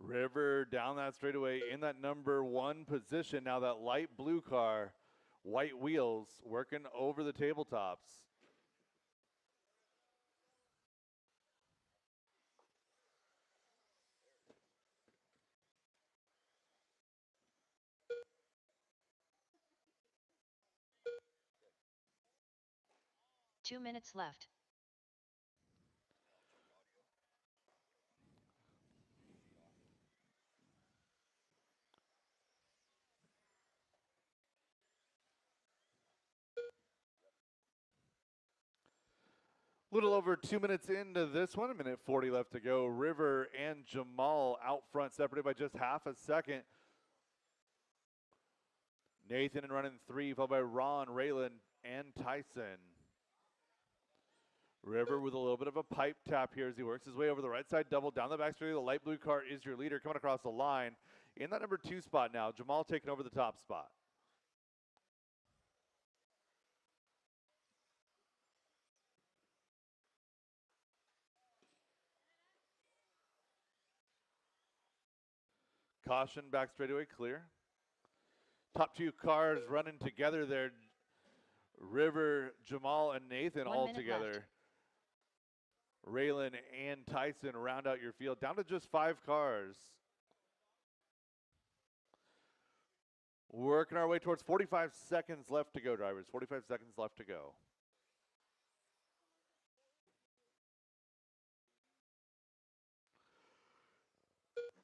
River down that straightaway in that number 1 position. Now that light blue car, white wheels, working over the tabletops. Two minutes left. Little over 2 minutes into this one, 1:40 left to go. River and Jamal out front, separated by just half a second. Nathan in running 3, followed by Ron, Raylan, and Tyson. River with a little bit of a pipe tap here as he works his way over the right side double down the back straight. The light blue car is your leader coming across the line. In that number 2 spot now, Jamal taking over the top spot. Caution, back straightaway clear. Top 2 cars running together there. River, Jamal, and Nathan all together. Raylan and Tyson round out your field. Down to just 5 cars. Working our way towards 45 seconds left to go, drivers. 45 seconds left to go. Thank you.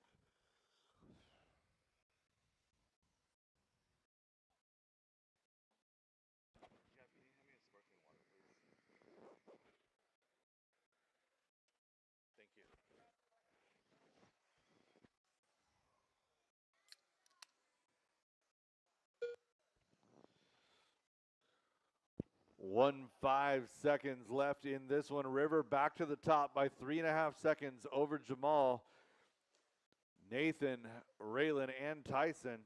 1.5 seconds left in this one. River back to the top by 3.5 seconds over Jamal, Nathan, Raylan, and Tyson.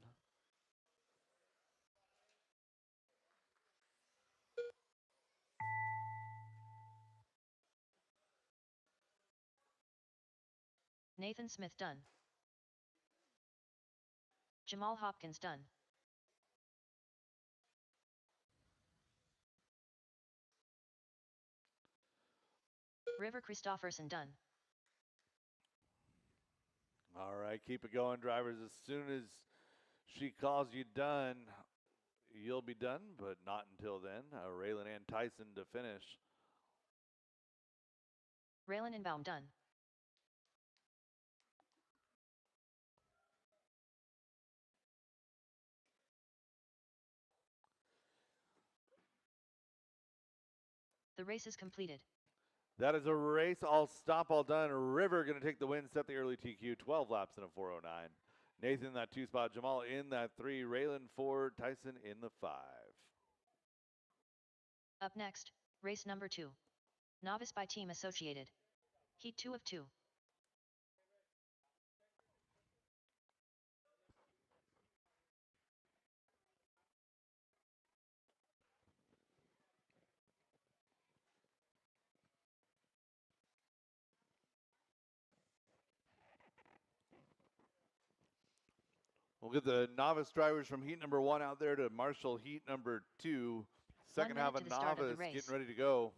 Nathan Smith done. Jamal Hopkins done. River Christofferson done. All right, keep it going, drivers. As soon as she calls you done, you'll be done, but not until then. Raylan and Tyson to finish. Raylan and Baum done. The race is completed. That is a race. All stop, all done. River going to take the win, set the early TQ, 12 laps in a 4:09. Nathan in that 2 spot, Jamal in that 3, Raylan 4, Tyson in the 5. Up next, race number 2. Novice by Team Associated. Heat 2 of 2. We'll get the novice drivers from heat number 1 out there to marshal heat number 2. Second half of novice getting ready to go.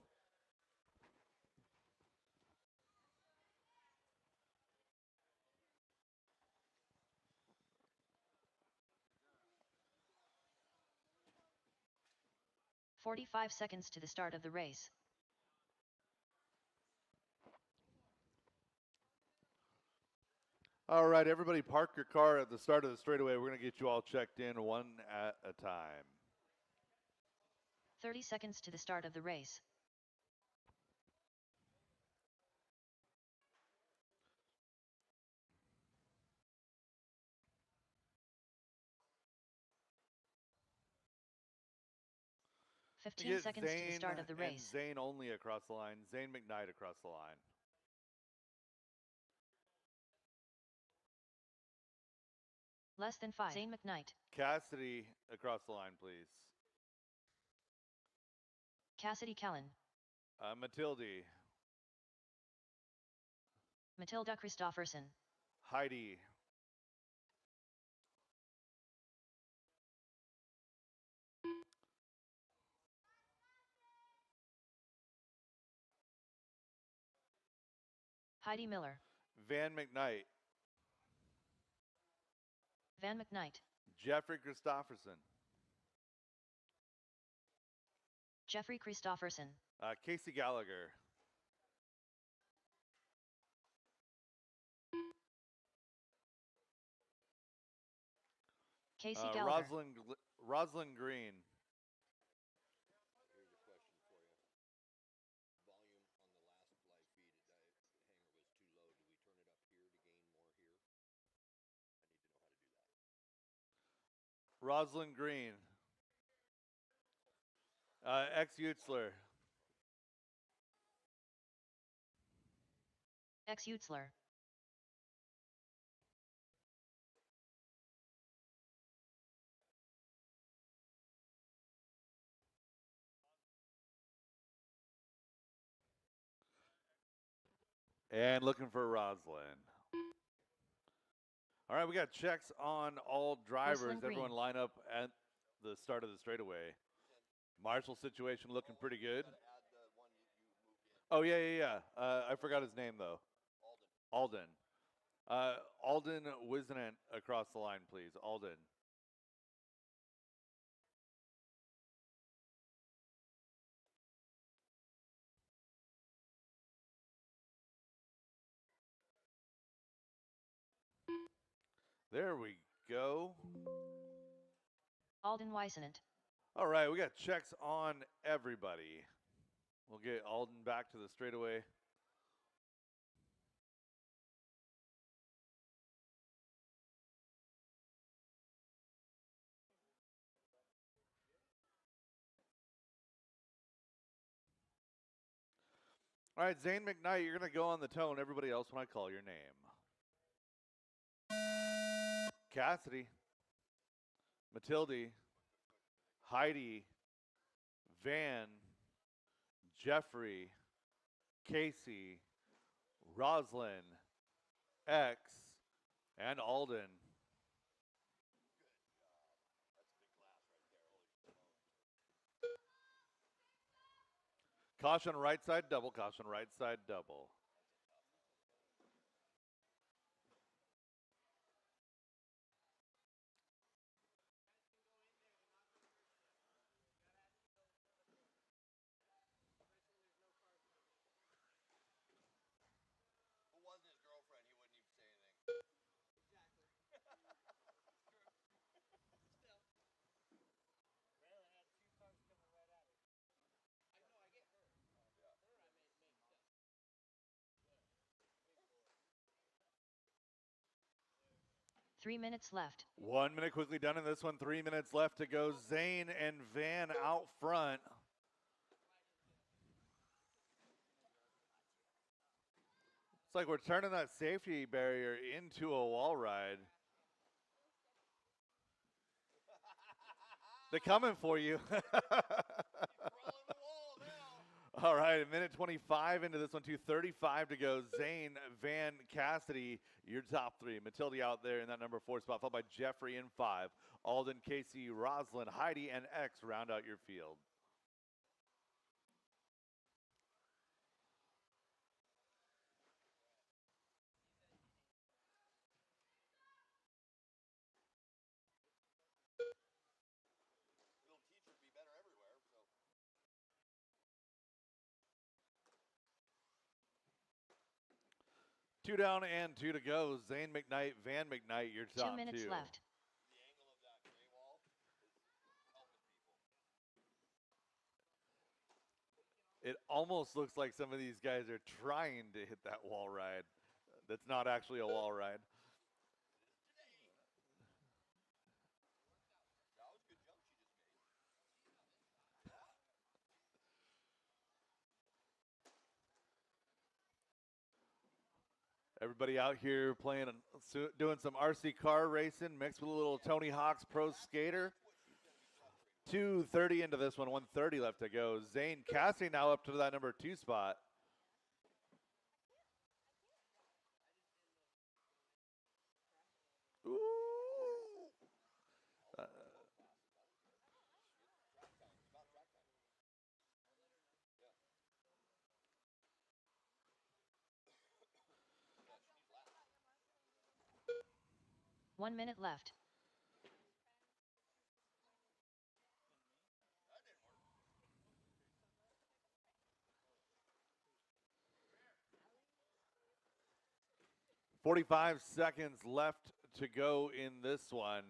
"45 seconds to the start of the race. All right, everybody park your car at the start of the straightaway. We're going to get you all checked in one at a time. 30 seconds to the start of the race. "15 seconds to the start of the race. Zane only across the line. Zane McKnight across the line. Less than 5. Zane McKnight. Cassidy across the line, please. Cassidy Kellen. Matilde. Matilda Christofferson. Heidi. Heidi Miller. Van McKnight. Van McKnight. Jeffrey Christopherson. Jeffrey Christopherson. Casey Gallagher. Casey Gallagher. Rosalind Green. Here's a question for you. Volume on the last live feed, hanger was too low. Do we turn it up here to gain more here? I need to know how to do that. Rosalind Green. X Utzler. X Utzler. And looking for Rosalind. All right, we got checks on all drivers. Everyone line up at the start of the straightaway. Marshall situation looking pretty good. Oh, yeah. I forgot his name, though. Alden. Alden Wisnant across the line, please. Alden. There we go. Alden Wisnant. All right, we got checks on everybody. We'll get Alden back to the straightaway. All right, Zane McKnight, you're going to go on the tone. Everybody else when I call your name. Cassidy. Matilde. Heidi. Van. Jeffrey. Casey. Roslyn. X. And Alden. Caution right side double, caution right side double. Who wasn't his girlfriend? He wouldn't even say anything. Exactly. 3 minutes left. 1 minute quickly done in this one. 3 minutes left to go. Zane and Van out front. It's like we're turning that safety barrier into a wall ride. They're coming for you. All right, 1:25 into this one, 2:35 to go. Zane, Van, Cassidy, your top three. Matilde out there in that number 4 spot, followed by Jeffrey in 5. Alden, Casey, Roslyn, Heidi, and X round out your field. Two down and 2 to go. Zane McKnight, Van McKnight, your top 2 minutes two. left. The angle of that gray wall is helping people. It almost looks like some of these guys are trying to hit that wall ride. That's not actually a wall ride. That was a good jump she just made. Everybody out here playing, doing some RC car racing mixed with a little Tony Hawk's Pro Skater. 2:30 into this one, 1:30 left to go. Zane Cassidy now up to that number 2 spot. 1 minute left. .45 seconds left to go in this one.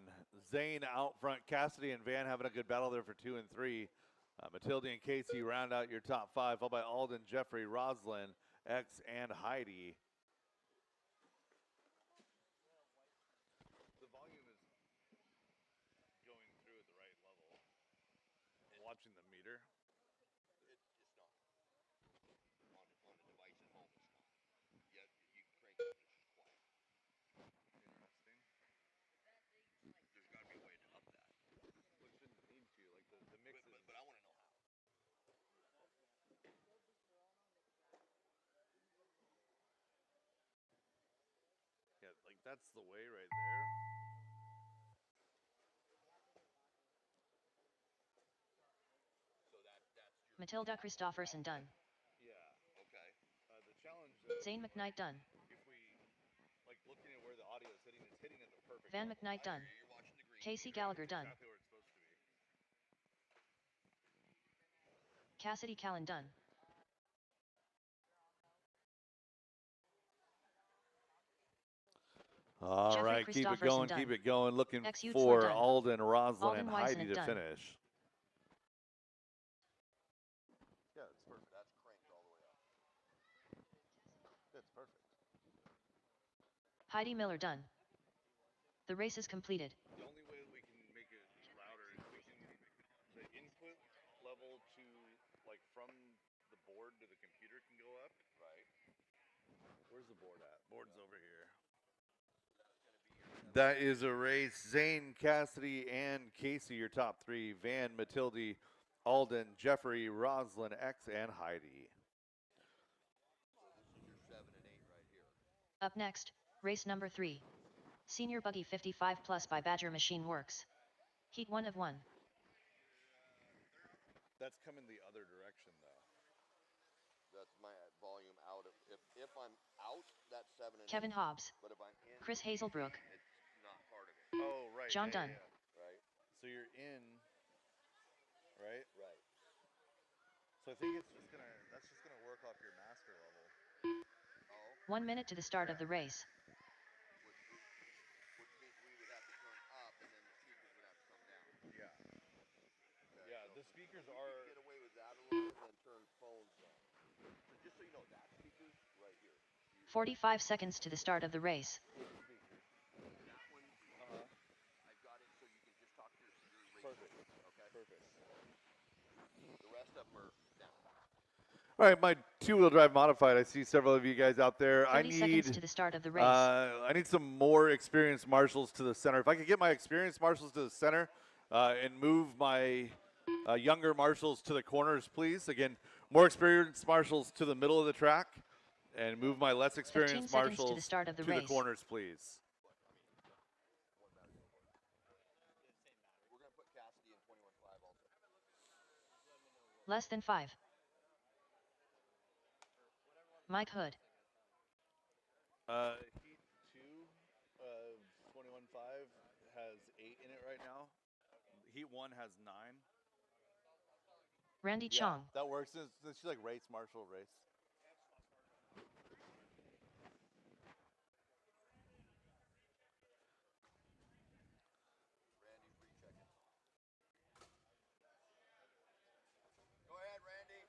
Zane out front. Cassidy and Van having a good battle there for 2 and 3. Matilde and Casey round out your top 5, followed by Alden, Jeffrey, Roslyn, X, and Heidi. The volume is going through at the right level. Watching the meter. It's not. On a device at home, it's not. Yet you can crank it, it's just quiet. Interesting. There's got to be a way to up that. Well, it shouldn't need to. Like the mix is. But I want to know how. Yeah, like that's the way right there. So that's your. Matilda Christofferson done. Yeah. Okay. The challenge. Zane McKnight done. If we like looking at where the audio is hitting, it's hitting at the perfect. Van level. McKnight done. You're watching the green. Casey Gallagher done. Exactly where it's supposed to be. Cassidy Callan done. All Jeffrey right, keep it Christofferson going, done. keep it going. Looking XU for done. Alden, Roslyn, Alden and Weisen Heidi to done. finish. Yeah, it's perfect. That's cranked all the way up. It's perfect. Heidi Miller done. The race is completed. The only way we can make it louder is we can the input level to like from the board to the computer can go up. Right. Where's the board at? Board's over here. That is a race. Zane, Cassidy, and Casey, your top 3. Van, Matilde, Alden, Jeffrey, Roslyn, X, and Heidi. So this is your 7 and 8 right here. Up next, race number 3. Senior Buggy 55 Plus by Badger Machine Works. Heat 1 of 1. That's coming the other direction, though. That's my volume out. If I'm out, that's 7 and 8. Kevin Hobbs. But if I'm in, Chris Hazelbrook. it's not part of it. Oh, right. John Dunn. Right. So you're in, right? Right. So I think it's just that's just gonna work off your master level. Oh. 1 minute to the start of the race. Which means we would have to turn up, and then the speakers would have to come down. Yeah. Okay, Yeah, so the speakers we are. could get away with that a little bit, and then turn phones down. So just so you know, that speaker's right here. 45 seconds to the start of the race. That one, I've got it so you can just talk to your radio. Perfect. Okay. Perfect. The rest of them are down. All right, my 2-wheel drive modified. I see several of you guys out there. 30 seconds to the start of the race. I need some more experienced marshals to the center. If I could get my experienced marshals to the center and move my younger marshals to the corners, please. Again, more experienced marshals to the middle of the track and move my less 15 experienced seconds to marshals the start of the to race. the corners, please. We're going to put Cassidy in 21.5 also. Less than 5. Mike Hood. Heat 2 of 21.5 has 8 in it right now. Heat 1 has 9. Randy Yeah, Chong. that works. It's like race, marshal, race. Randy's rechecking. Go ahead, Randy.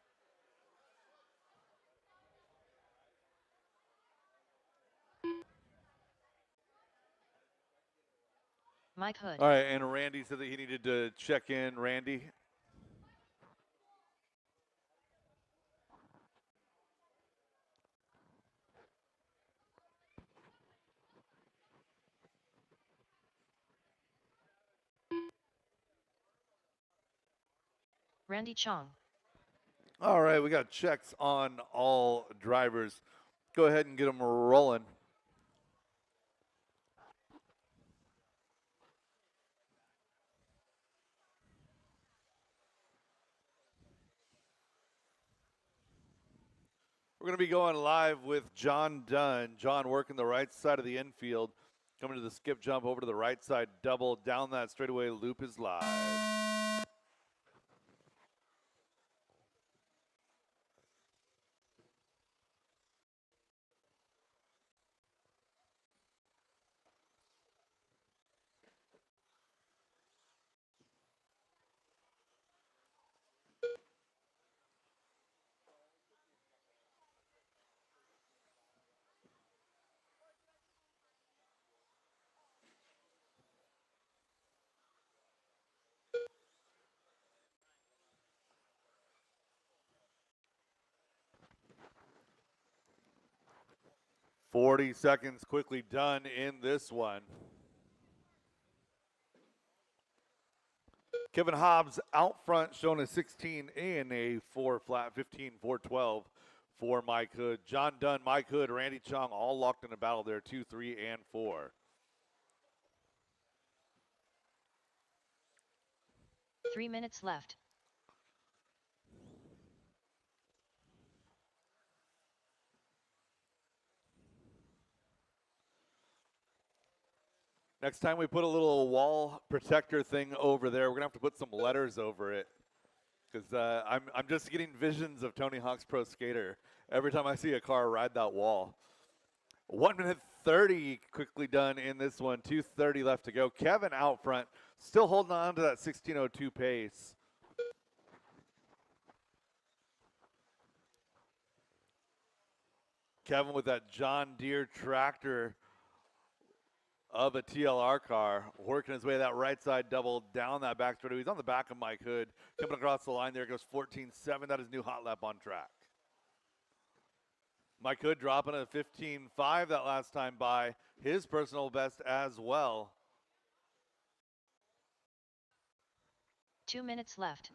Mike Hood. All right, and Randy said that he needed to check in. Randy. Randy Chong. All right, we got checks on all drivers. Go ahead and get them rolling. We're going to be going live with John Dunn. John working the right side of the infield. Coming to the skip jump over to the right side, double down that straightaway, loop is live. .40 seconds quickly done in this one. Kevin Hobbs out front showing a 16 and a 4 flat, 15, 412 for Mike Hood. John Dunn, Mike Hood, Randy Chong all locked in a battle there, 2, 3, and 4. 3 minutes left. Next time we put a little wall protector thing over there, we're going to have to put some letters over it. Because I'm just getting visions of Tony Hawk's Pro Skater every time I see a car ride that wall. 1 minute 30 quickly done in this one. 2:30 left to go. Kevin out front, still holding on to that 16:02 pace. Kevin with that John Deere tractor of a TLR car, working his way that right side double down that back straightaway. He's on the back of Mike Hood. Coming across the line there, goes 14.7. That is new hot lap on track. Mike Hood dropping a 15.5 that last time by, his personal best as well. 2 minutes left.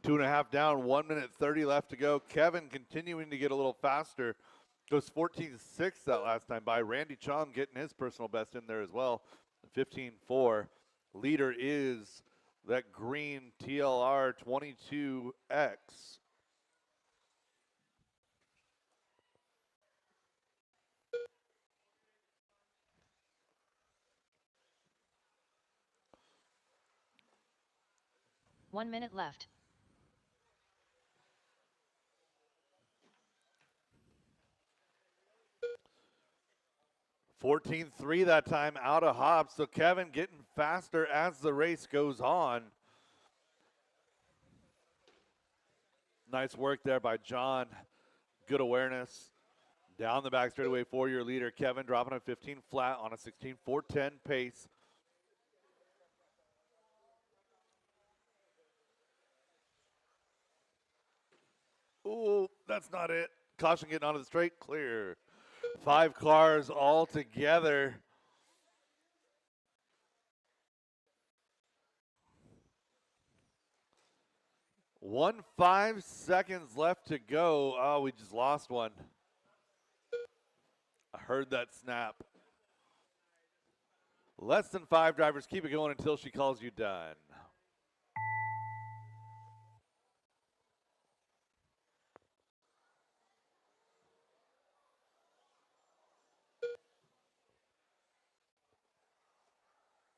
Two and a half down, 1 minute 30 left to go. Kevin continuing to get a little faster. Goes 14.6 that last time by. Randy Chong getting his personal best in there as well. 15.4. Leader is that green TLR 22X. One minute left. 14.3 that time out of Hobbs. So Kevin getting faster as the race goes on. Nice work there by John. Good awareness. Down the back straightaway for your leader. Kevin dropping a 15 flat on a 16, 4:10 pace. Ooh, that's not it. Caution getting onto the straight, clear. 5 cars all together. One 5 seconds left to go. Oh, we just lost one. I heard that snap. Less than 5 drivers. Keep it going until she calls you done.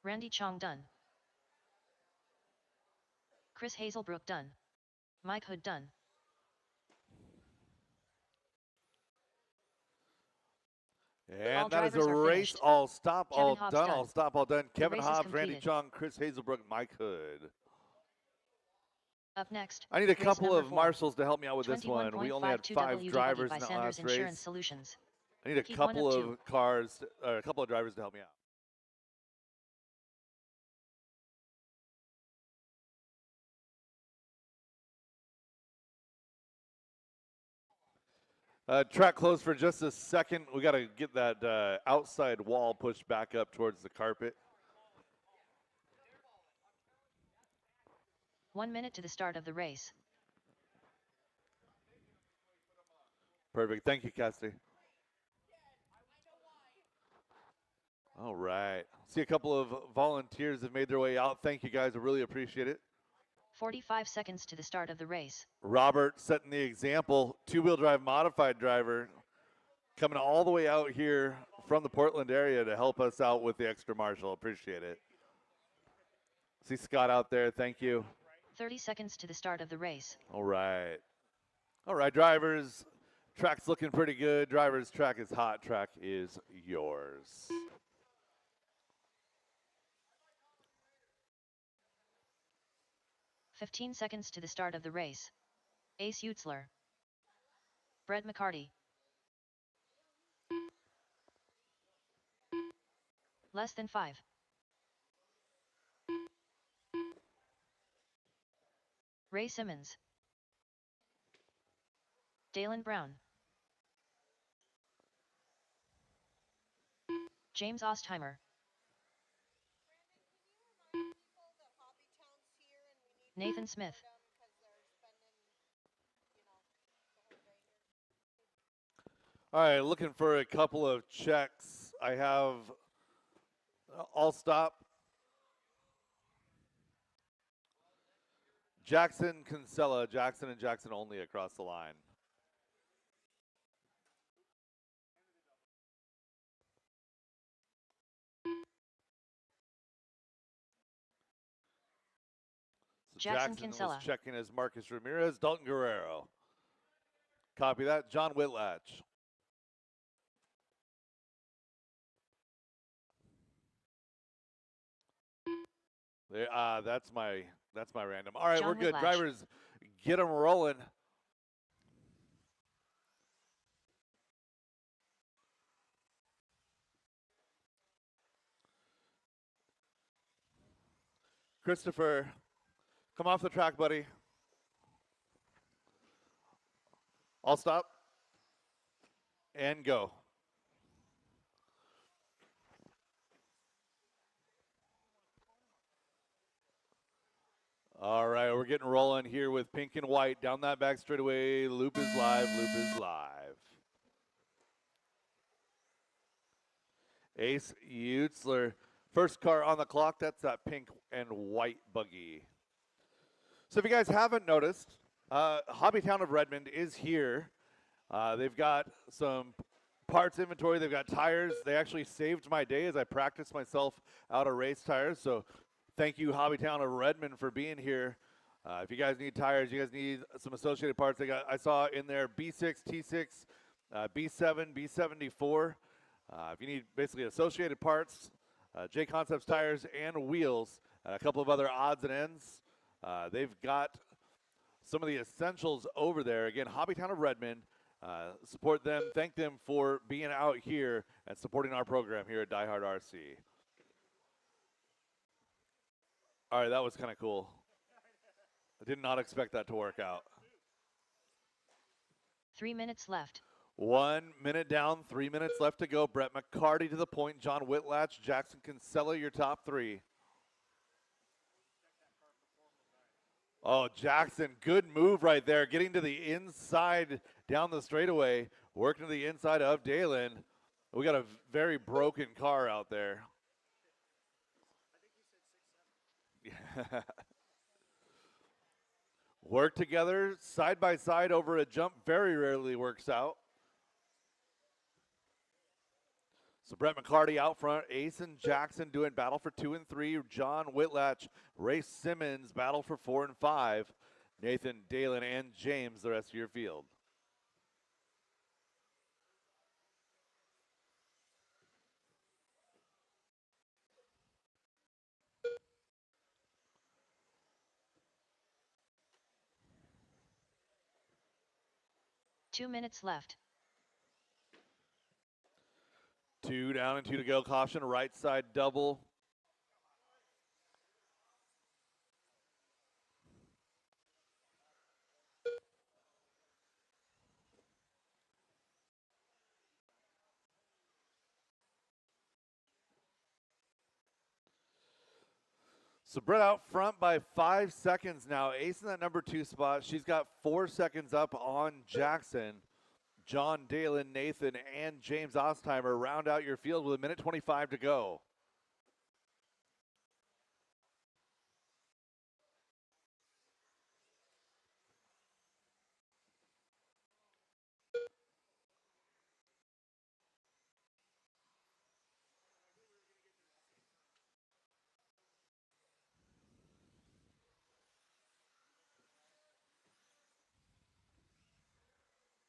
Randy Chong done. Chris Hazelbrook done. Mike Hood done. And all that is a drivers are race. finished. All stop, Kevin all Hobbs done, done. all stop, all done. Kevin race is Hobbs, Randy completed. Chong, Chris Hazelbrook, Mike Hood. Up next, I need a race couple number of 4. marshals to help me out with this one. We only had 5 21.52 drivers by in that Sanders last Insurance race. Solutions. I need a Keep one couple of of 2. cars, a couple of drivers to help me out. Track closed for just a second. We got to get that outside wall pushed back up towards the carpet. 1 minute to the start of the race. Perfect. Thank you, Cassidy. All right. See a couple of volunteers have made their way out. Thank you, guys. I really appreciate it. 45 seconds to the start of the race. Robert setting the example. Two-wheel drive modified driver coming all the way out here from the Portland area to help us out with the extra marshal. Appreciate it. See Scott out there. Thank you. 30 seconds to the start of the race. All right. All right, drivers. Track's looking pretty good. Drivers, track is hot. Track is yours. "15 seconds to the start of the race. Ace Utzler. Brett McCarty. Less than 5. Ray Simmons. Dalen Brown. James Ostheimer. Nathan Smith. All right, looking for a couple of checks. I have all stop. Jackson Kinsella, Jackson and Jackson only across the line. So Jackson Jackson Kinsella. was checking as Marcus Ramirez, Dalton Guerrero. Copy that. John Whitlatch. There, that's my random. All right, John we're good. Whitlatch. Drivers, get them rolling. Christopher, come off the track, buddy. I'll stop and go. All right, we're getting rolling here with pink and white down that back straightaway. Loop is live, loop is live. Ace Utzler, first car on the clock. That's that pink and white buggy. So if you guys haven't noticed, Hobbytown of Redmond is here. They've got some parts inventory. They've got tires. They actually saved my day as I practiced myself out of race tires. So thank you, Hobbytown of Redmond, for being here. If you guys need tires, you guys need some associated parts. I saw in there B6, T6, B7, B74. If you need basically associated parts, J Concepts tires and wheels, a couple of other odds and ends. They've got some of the essentials over there. Again, Hobbytown of Redmond. Support them. Thank them for being out here and supporting our program here at DieHard RC. All right, that was kind of cool. I did not expect that to work out. 3 minutes left. 1 minute down, 3 minutes left to go. Brett McCarty to the point. John Whitlatch, Jackson Kinsella, your top three. Oh, Jackson, good move right there. Getting to the inside down the straightaway, working to the inside of Dalen. We got a very broken car out there. Yeah. Work together side by side over a jump very rarely works out. So Brett McCarty out front, Ace and Jackson doing battle for 2 and 3. John Whitlatch, Ray Simmons battle for 4 and 5. Nathan, Dalen, and James the rest of your field. Two minutes left. 2 down and 2 to go. Caution, right side double. So Brett out front by 5 seconds now. Ace in that number 2 spot. She's got 4 seconds up on Jackson. John, Dalen, Nathan, and James Ostheimer round out your field with 1:25 to go.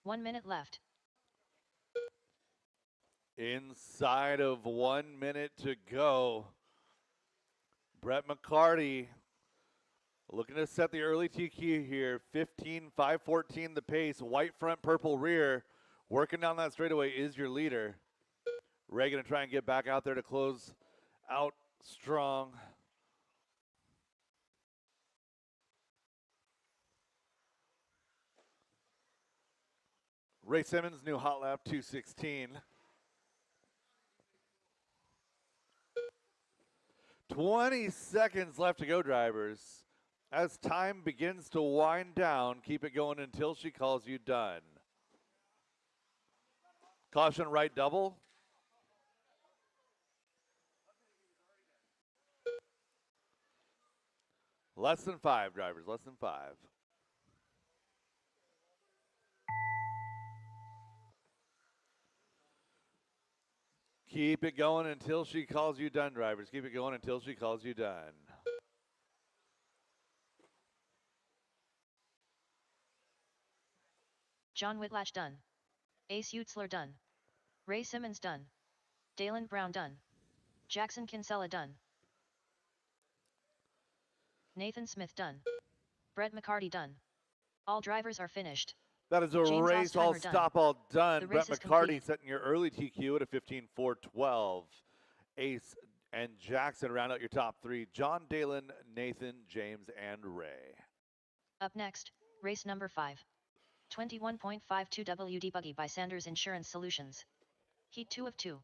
One minute left. Inside of 1 minute to go. Brett McCarty looking to set the early TQ here. 15-5-14 the pace. White front, purple rear. Working down that straightaway is your leader. Ray going to try and get back out there to close out strong. Ray Simmons, new hot lap 2:16. 20 seconds left to go, drivers. As time begins to wind down, keep it going until she calls you done. Caution right double. Less than 5, drivers, less than 5. Keep it going until she calls you done, drivers. Keep it going until she calls you done. John Whitlatch done. Ace Utzler done. Ray Simmons done. Dalen Brown done. Jackson Kinsella done. Nathan Smith done. Brett McCarty done. All drivers are finished. That is a James race, Ostheimer all done. stop, all done. The Brett race is McCarty completed. setting your early TQ at a 15-4-12. Ace and Jackson round out your top 3. John, Dalen, Nathan, James, and Ray. Up next, race number 5. 21.52 WD Buggy by Sanders Insurance Solutions. Heat 2 of 2.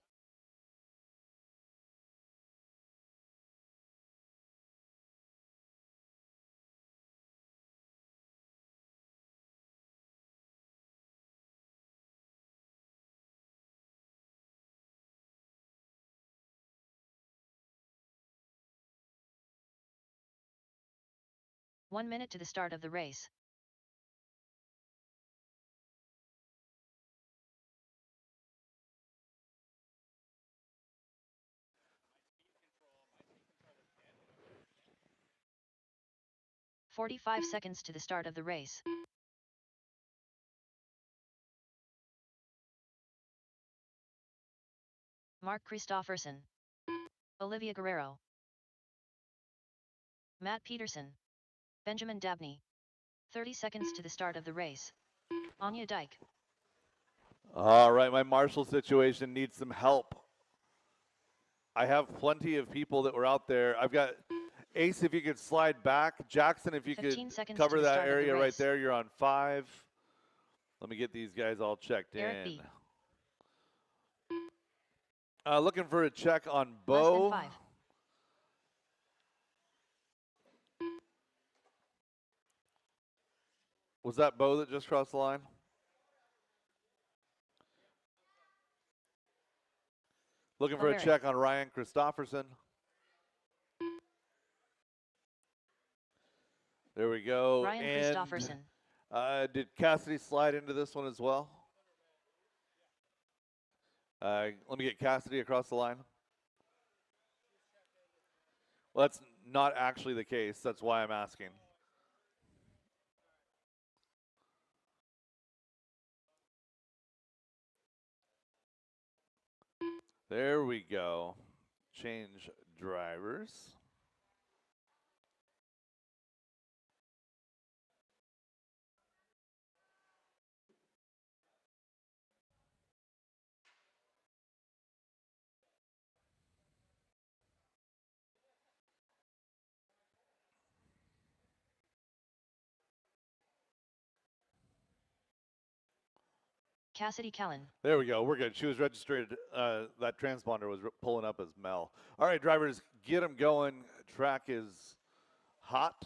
One minute to the start of the race. "45 seconds to the start of the race. Mark Christofferson. Olivia Guerrero. Matt Peterson. Benjamin Dabney. 30 seconds to the start of the race. Anya Dyke. All right, my marshal situation needs some help. I have plenty of people that were out there. I've got Ace, if you could slide back. Jackson, if you could 15 seconds cover to the that start of the area right race. there. You're on 5. Let me get these guys all checked Eric in. B. Looking for a check on Less Bo. than 5. Was that Bo that just crossed the line? Looking for a O'Leary. check on Ryan Christofferson. There we go. Ryan And, Christofferson. did Cassidy slide into this one as well? Let me get Cassidy across the line. Well, that's not actually the case. That's why I'm asking. There we go. Change drivers. Cassidy Callan. There we go. We're good. She was registered. That transponder was pulling up as Mel. All right, drivers, get them going. Track is hot.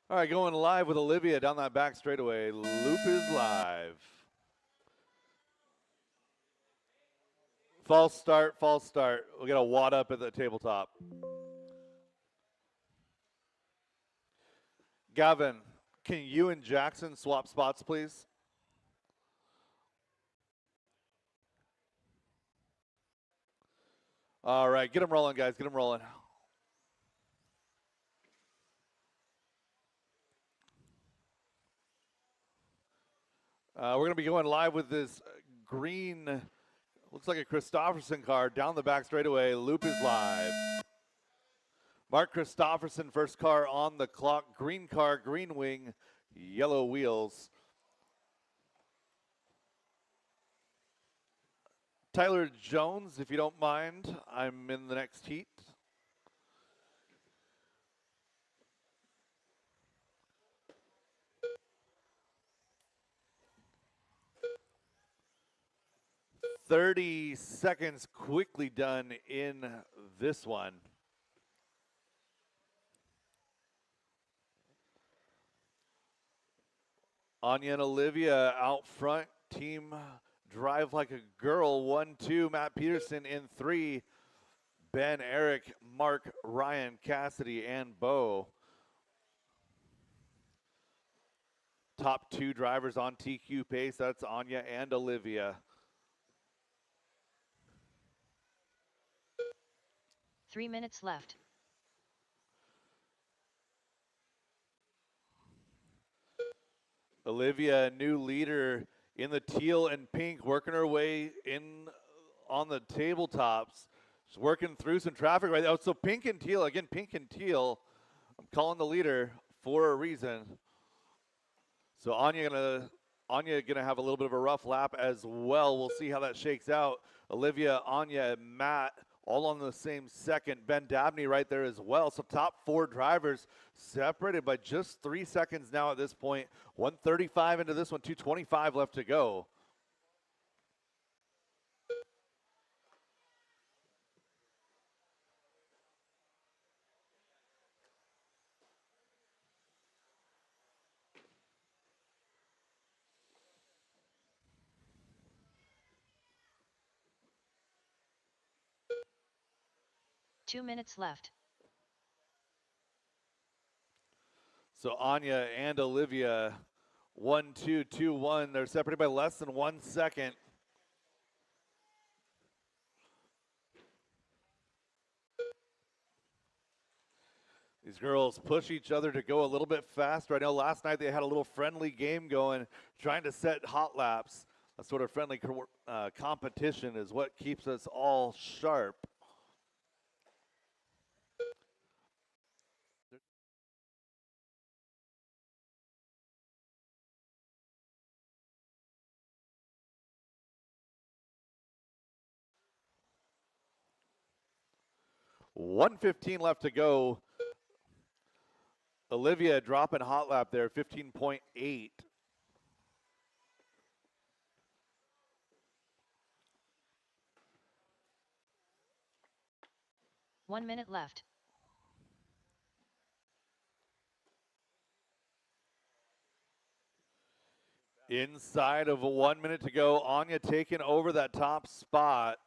All right, going live with Olivia down that back straightaway. Loop is live. False start, false start. We got a wad up at the tabletop. Gavin, can you and Jackson swap spots, please? All right, get them rolling, guys. Get them rolling. We're going to be going live with this green, looks like a Christofferson car down the back straightaway. Loop is live. Mark Christofferson, first car on the clock. Green car, green wing, yellow wheels. Tyler Jones, if you don't mind, I'm in the next heat. "30 seconds quickly done in this one." Anya and Olivia out front. Team Drive Like a Girl, 1-2. Matt Peterson in 3. Ben, Eric, Mark, Ryan, Cassidy, and Bo. Top 2 drivers on TQ pace. That's Anya and Olivia. 3 minutes left. Olivia, new leader in the teal and pink, working her way in on the tabletops. She's working through some traffic right now. So pink and teal, again, pink and teal. I'm calling the leader for a reason. So Anya gonna have a little bit of a rough lap as well. We'll see how that shakes out. Olivia, Anya, Matt, all on the same second. Ben Dabney right there as well. So top 4 drivers separated by just 3 seconds now at this point. 1:35 into this one, 2:25 left to go. Two minutes left. So Anya and Olivia, 1-2, 2-1. They're separated by less than 1 second. These girls push each other to go a little bit faster. I know last night they had a little friendly game going, trying to set hot laps. That sort of friendly competition is what keeps us all sharp. $1:15 left to go. Olivia dropping hot lap there, 15.8. One minute left. Inside of 1 minute to go, Anya taking over that top spot.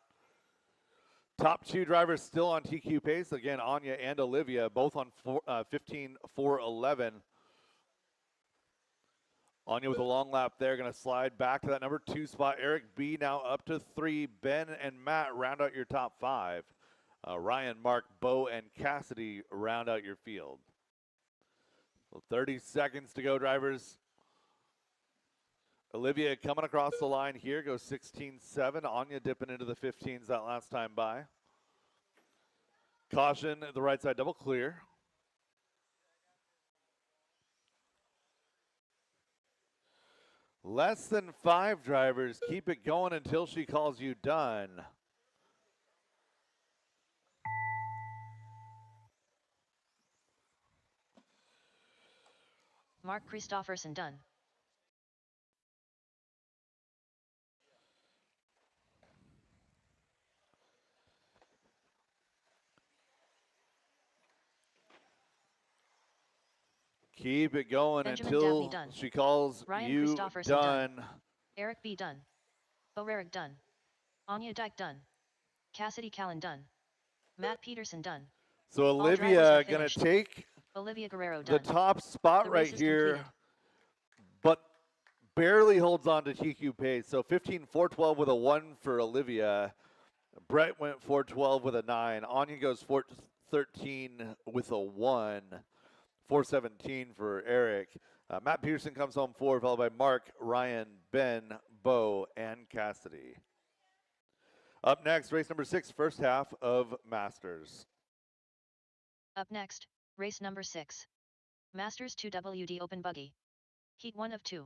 Top 2 drivers still on TQ pace. Again, Anya and Olivia, both on 15.411. Anya with a long lap there, going to slide back to that number 2 spot. Eric B now up to 3. Ben and Matt round out your top 5. Ryan, Mark, Bo, and Cassidy round out your field. Well, 30 seconds to go, drivers. Olivia coming across the line here, goes 16.7. Anya dipping into the 15s that last time by. Caution, the right side double clear. Less than 5 drivers. Keep it going until she calls you done. Mark Christofferson done. Keep it going Benjamin until Dabney done. she calls Ryan you Christofferson done. Eric B done. Boerick done. Anya Dyke done. Cassidy Callan done. Matt Peterson done. So All drivers Olivia have gonna finished. take Olivia Guerrero the done. top spot The right race is here, completed. but barely holds on to TQ pace. So 15.412 with a 1 for Olivia. Brett went 4.12 with a 9. Anya goes 4.13 with a 1. 4.17 for Eric. Matt Peterson comes home 4, followed by Mark, Ryan, Ben, Bo, and Cassidy. Up next, race number 6, first half of Masters. Up next, race number 6. Masters 2 WD Open Buggy. Heat 1 of 2.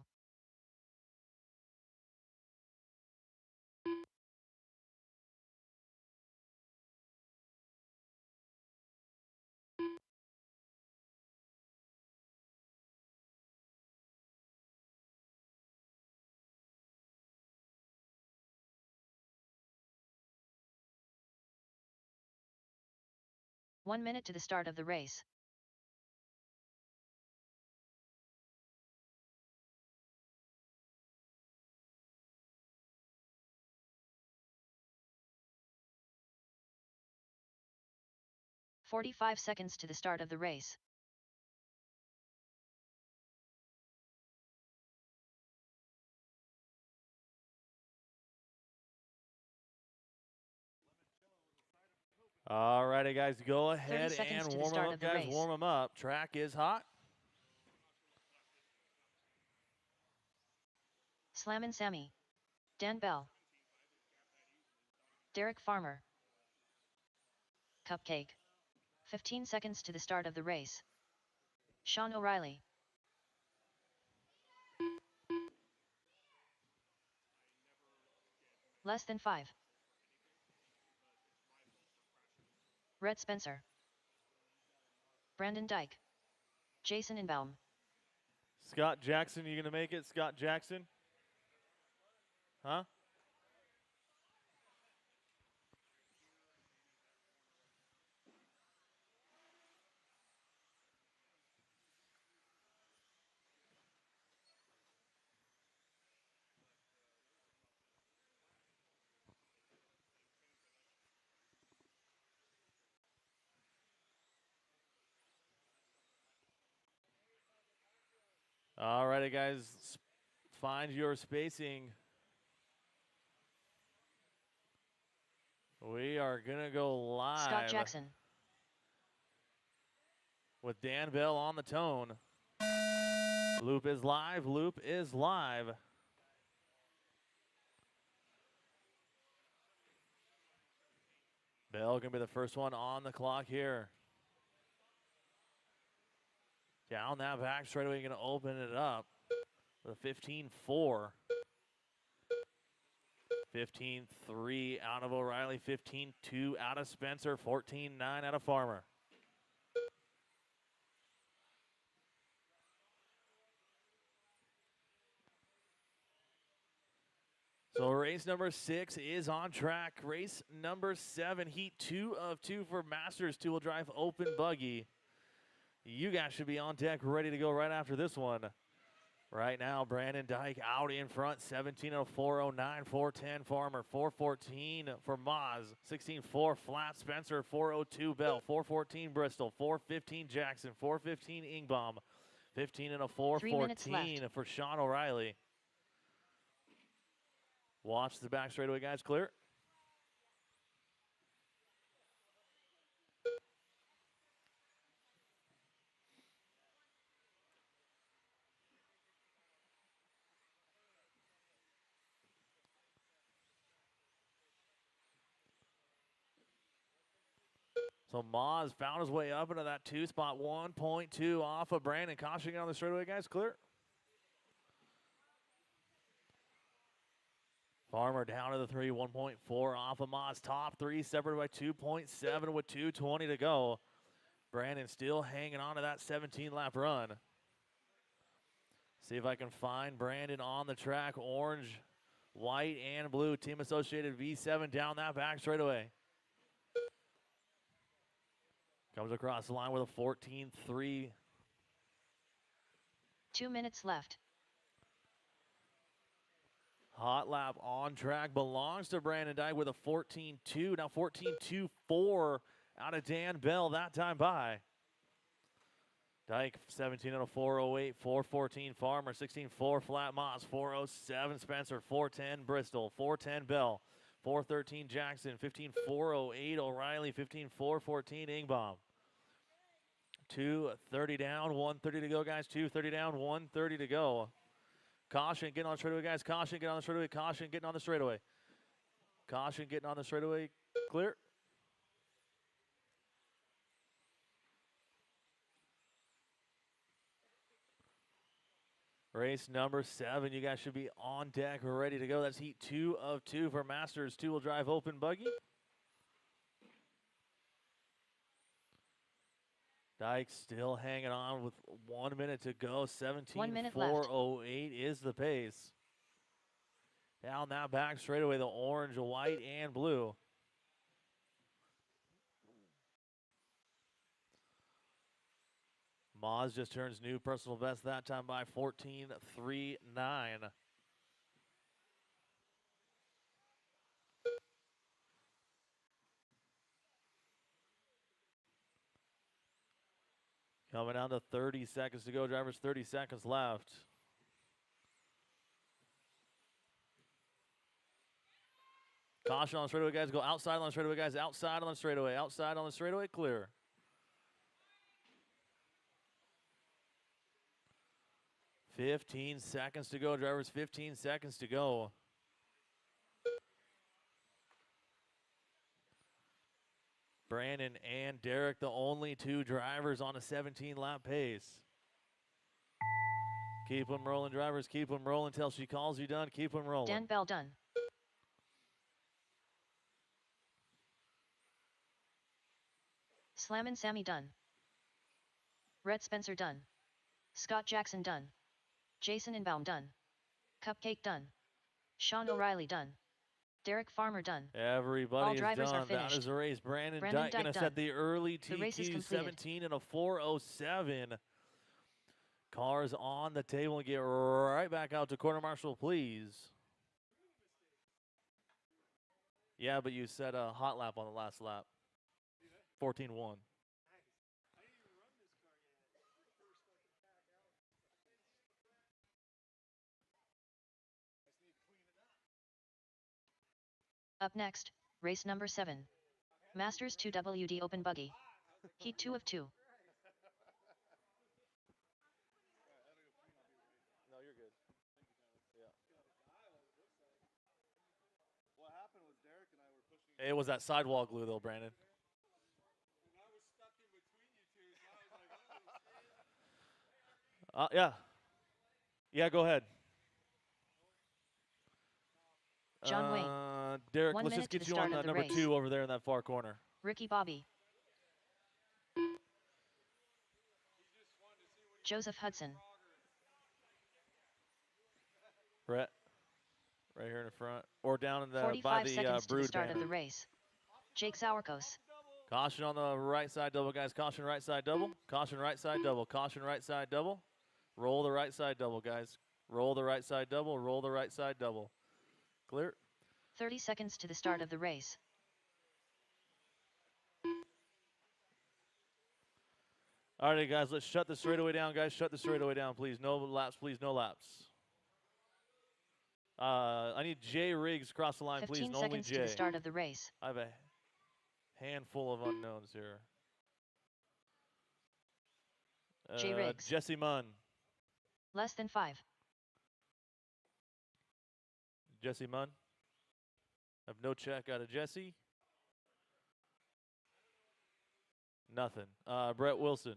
One minute to the start of the race. "45 seconds to the start of the race. All righty, guys, go ahead 30 seconds and to the warm them start up, of the guys. race. Warm them up. Track is hot. Slammin' Sammy. Dan Bell. Derek Farmer. Cupcake. 15 seconds to the start of the race. Sean O'Reilly. Less than 5. Red Spencer. Brandon Dyke. Jason Inbaum. Scott Jackson, you going to make it? Scott Jackson? Huh? All righty, guys, find your spacing. We are going to go live. Scott Jackson. With Dan Bell on the tone. Loop is live. Loop is live. Bell going to be the first one on the clock here. Down that back straightaway, going to open it up with a 15-4. 15-3 out of O'Reilly, 15-2 out of Spencer, 14-9 out of Farmer. So race number 6 is on track. Race number 7, heat 2 of 2 for Masters two-wheel drive open buggy. You guys should be on deck ready to go right after this one. Right now, Brandon Dyke out in front, 17.04.09, 4:10 Farmer, 4:14 for Moz, 16.4 Flat Spencer, 4:02 Bell, 4:14 Bristol, 4:15 Jackson, 4:15 Ingbaum, 15.04, 14 for Sean O'Reilly. Watch the back straightaway, guys. Clear. So Moz found his way up into that 2 spot, 1.2 off of Brandon. Cautioning on the straightaway, guys. Clear. Farmer down to the 3, 1.4 off of Moz. Top 3 separated by 2.7 with 2:20 to go. Brandon still hanging on to that 17-lap run. See if I can find Brandon on the track. Orange, white, and blue. Team Associated V7 down that back straightaway. Comes across the line with a 14.3. 2 minutes left. Hot lap on track belongs to Brandon Dyke with a 14.2. Now 14.24 out of Dan Bell that time by. Dyke 17 on a 408, 414 Farmer, 16.4 Flat Moss, 407 Spencer, 410 Bristol, 410 Bell, 413 Jackson, 15.408 O'Reilly, 15.414 Ingbaum. 2:30 down, 1:30 to go, guys. 2:30 down, 1:30 to go. Caution, getting on the straightaway, guys. Caution, getting on the straightaway. Caution, getting on the straightaway. Caution, getting on the straightaway. Clear. Race number 7. You guys should be on deck, ready to go. That's heat 2 of 2 for Masters two-wheel drive open buggy. Dyke still hanging on with 1 minute to go. 1 minute left. 17.408 is the pace. Down that back straightaway, the orange, white, and blue. Moz just turns new personal best that time by 14.39. Coming down to 30 seconds to go. Drivers, 30 seconds left. Caution on the straightaway, guys. Go outside on the straightaway, guys. Outside on the straightaway. Outside on the straightaway. Clear. $15 seconds to go, drivers. 15 seconds to go. Brandon and Derek, the only two drivers on a 17-lap pace. Keep them rolling, drivers. Keep them rolling until she calls you done. Keep them rolling. Dan Bell done. Slammin' Sammy done. Red Spencer done. Scott Jackson done. Jason Inbaum done. Cupcake done. Sean O'Reilly done. Derek Farmer done. Everybody All is drivers done. are finished. That is the race. Brandon Dyke going to done. set the early The race is TQ completed. 17 and a 4:07. Cars on the table and get right back out to corner marshal, please. Yeah, but you set a hot lap on the last lap. 14.1. Up next, race number 7. Masters 2 WD Open Buggy. Heat 2 of 2. No, you're good. Yeah. What happened was Derek and I were pushing. It was that sidewall glue, though, Brandon. And I was stuck in between you two, so I was like, oh. Yeah. Yeah, go ahead. John Wayne. Derek, 1 let's minute just to get the you start on of the number race. 2 over there in that far corner. Ricky Bobby. Joseph Hudson. Brett, right here in the front. Or down in the, 45 by the seconds to the brood start banner. of the race. Jake Sauerkos. Caution on the right side double, guys. Caution right side double. Caution right side double. Caution right side double. Roll the right side double, guys. Roll the right side double. Roll the right side double. Clear. 30 seconds to the start of the race. All right, guys, let's shut the straightaway down, guys. Shut the straightaway down, please. No laps, please. No laps. I need Jay Riggs across the line, 15 please. And only seconds Jay. to the start of the race. I have a handful of unknowns here. Jay Riggs. Jesse Munn. Less than 5. Jesse Munn. I have no check out of Jesse. Nothing. Brett Wilson.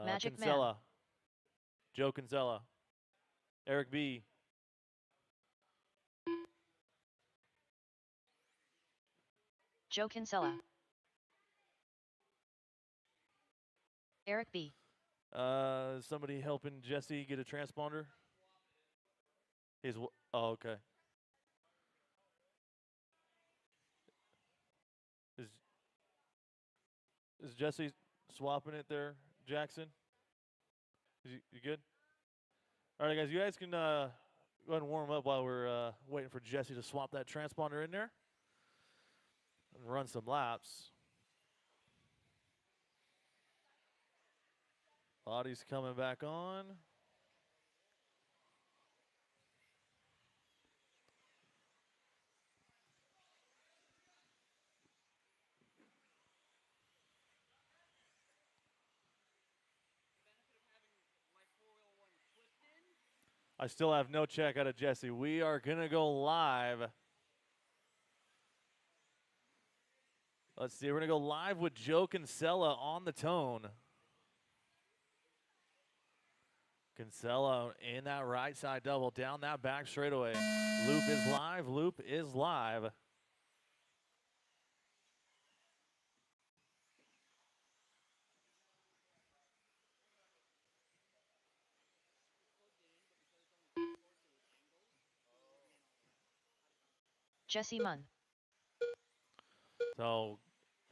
Magic Man. Kinsella. Joe Kinsella. Eric B. Joe Kinsella. Eric B. Somebody helping Jesse get a transponder? Oh, okay. Is Jesse swapping it there, Jackson? You good? All right, guys, you guys can go ahead and warm up while we're waiting for Jesse to swap that transponder in there and run some laps. Body's coming back on. I still have no check out of Jesse. We are going to go live. Let's see. We're going to go live with Joe Kinsella on the tone. Kinsella in that right side double, down that back straightaway. Loop is live. Loop is live. Jesse Munn. So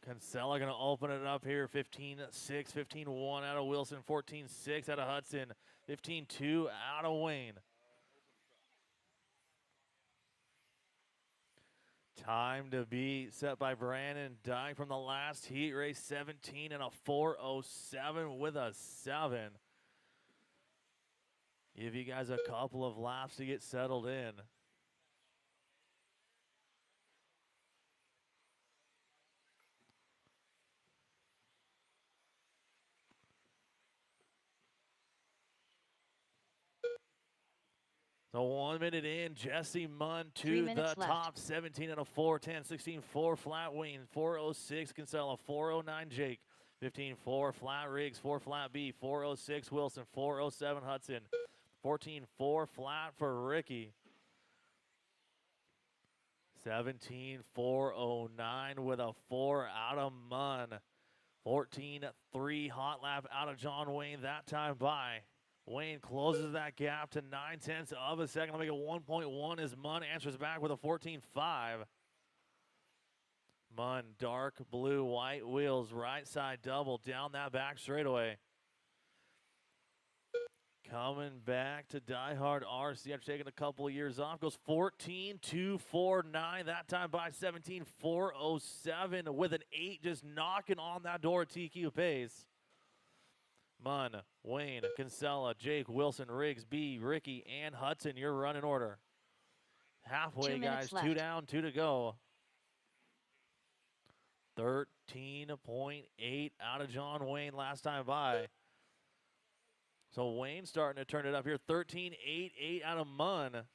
Kinsella going to open it up here. 15-6, 15-1 out of Wilson, 14-6 out of Hudson, 15-2 out of Wayne. Time to be set by Brandon Dyke from the last heat race, 17 and a 4:07 with a 7. Give you guys a couple of laps to get settled in. So 1 minute in, Jesse Munn to the top, 17 and a 4:10, 16-4 flat Wayne, 4:06 Kinsella, 4:09 Jake, 15-4 flat Riggs, 4 flat B, 4:06 Wilson, 4:07 Hudson, 14-4 flat for Ricky, 17-4:09 with a 4 out of Munn, 14-3 hot lap out of John Wayne that time by. Wayne closes that gap to 9/10 of a second. I'll make it 1.1 as Munn answers back with a 14-5. Munn, dark blue, white wheels, right side double down that back straightaway. Coming back to DieHard RC after taking a couple of years off. Goes 14-2-4-9. That time by 17-4-07 with an 8 just knocking on that door at TQ pace. Munn, Wayne, Kinsella, Jake, Wilson, Riggs, B, Ricky, and Hudson, your running order. Halfway, guys, 2 down, 2 to go. 13.8 out of John Wayne last time by. So Wayne starting to turn it up here. 13.88 out of Munn.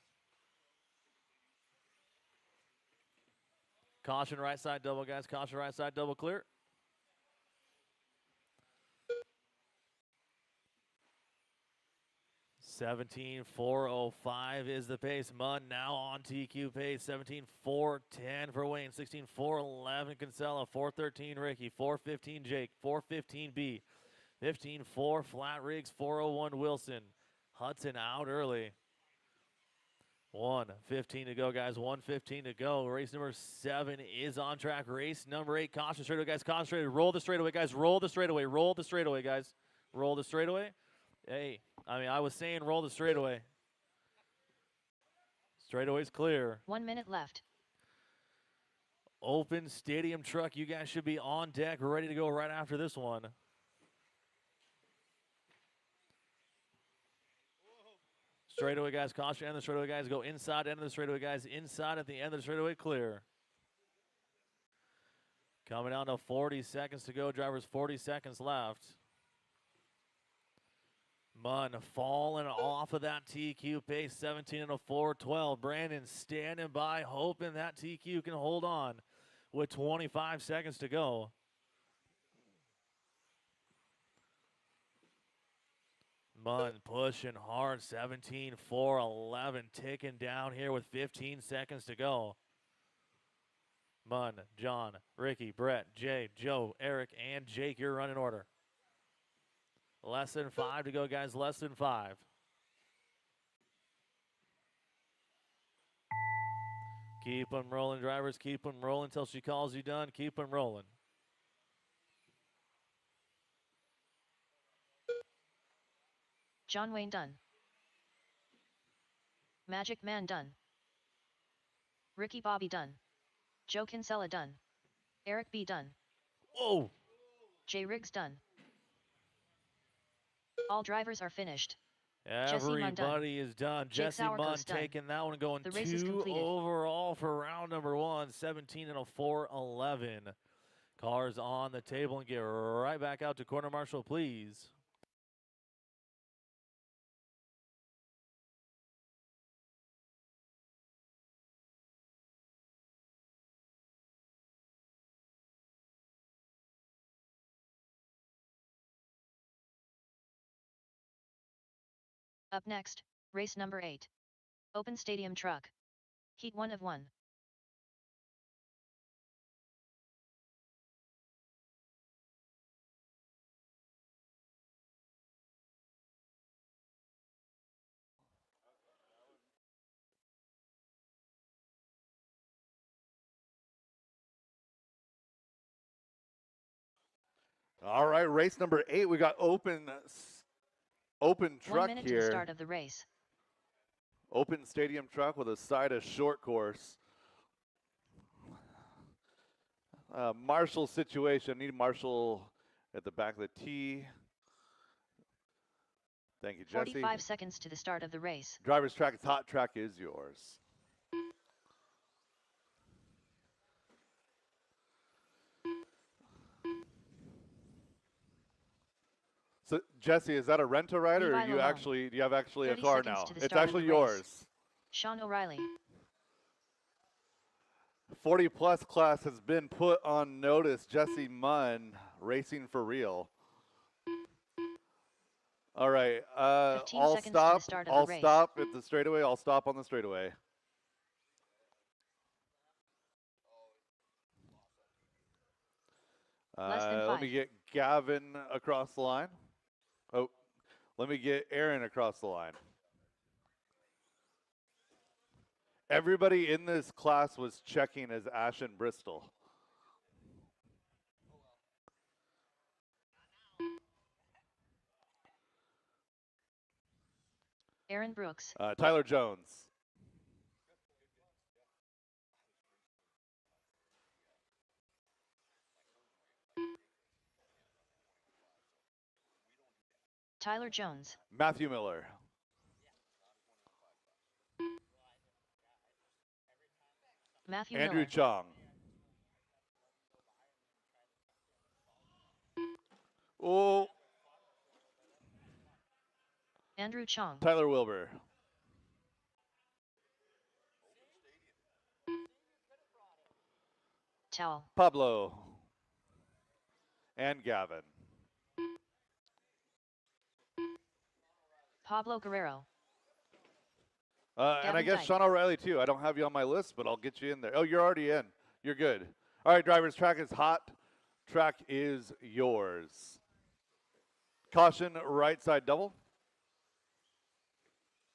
Caution right side double, guys. Caution right side double clear. (17-4:05) is the pace. Munn now on TQ pace. 17-4:10 for Wayne. 16-4:11 Kinsella. 4:13 Ricky. 4:15 Jake. 4:15 B. 15-4 flat Riggs. 4:01 Wilson. Hudson out early. 1:15 to go, guys. 1:15 to go. Race number 7 is on track. Race number 8. Caution straightaway, guys. Concentrated. Roll the straightaway, guys. Roll the straightaway. Roll the straightaway, guys. Roll the straightaway. Hey, I was saying roll the straightaway. Straightaway's clear. 1 minute left. Open stadium truck. You guys should be on deck, ready to go right after this one. Straightaway, guys. Caution, end of the straightaway, guys. Go inside, end of the straightaway, guys. Inside at the end of the straightaway, clear. Coming down to 40 seconds to go. Drivers, 40 seconds left. Munn falling off of that TQ pace, 17 and a 4:12. Brandon standing by, hoping that TQ can hold on with 25 seconds to go. Munn pushing hard, 17-4-11, ticking down here with 15 seconds to go. Munn, John, Ricky, Brett, Jay, Joe, Eric, and Jake, your running order. Less than 5 to go, guys. Less than 5. Keep them rolling, drivers. Keep them rolling until she calls you done. Keep them rolling. John Wayne done. Magic Man done. Ricky Bobby done. Joe Kinsella done. Eric B done. Whoa! Jay Riggs done. All drivers are finished. Everybody is done. Jesse Munn taking that one, going 2 overall for round number 1, 17 and a 4:11. Cars on the table, and get right back out to corner marshal, please. Up next, race number 8. Open Stadium Truck. Heat 1 of 1. All right, race number 8. We got open truck 1 minute here. To the start of the race. Open stadium truck with a side of short course. Marshall situation. Need Marshall at the back of the tee. Thank you, Jesse. 45 seconds to the start of the race. Driver's track, hot track is yours. So Jesse, is that a rent-a-ride, or do you have actually a car now? It's actually yours. Sean O'Reilly. 40-plus class has been put on notice. Jesse Munn racing for real. All right, I'll stop. I'll stop at the straightaway. I'll stop on the straightaway. Let me get Gavin across the line. Oh, let me get Aaron across the line. Everybody in this class was checking as Ashen Bristol. Aaron Brooks. Tyler Jones. Tyler Jones. Matthew Miller. Andrew Miller. Chong. Oh. Andrew Chong. Tyler Wilbur. Towel. Pablo. And Gavin. Pablo Guerrero. And I guess Sean O'Reilly too. I don't have you on my list, but I'll get you in there. Oh, you're already in. You're good. All right, drivers, track is hot. Track is yours. Caution, right side double.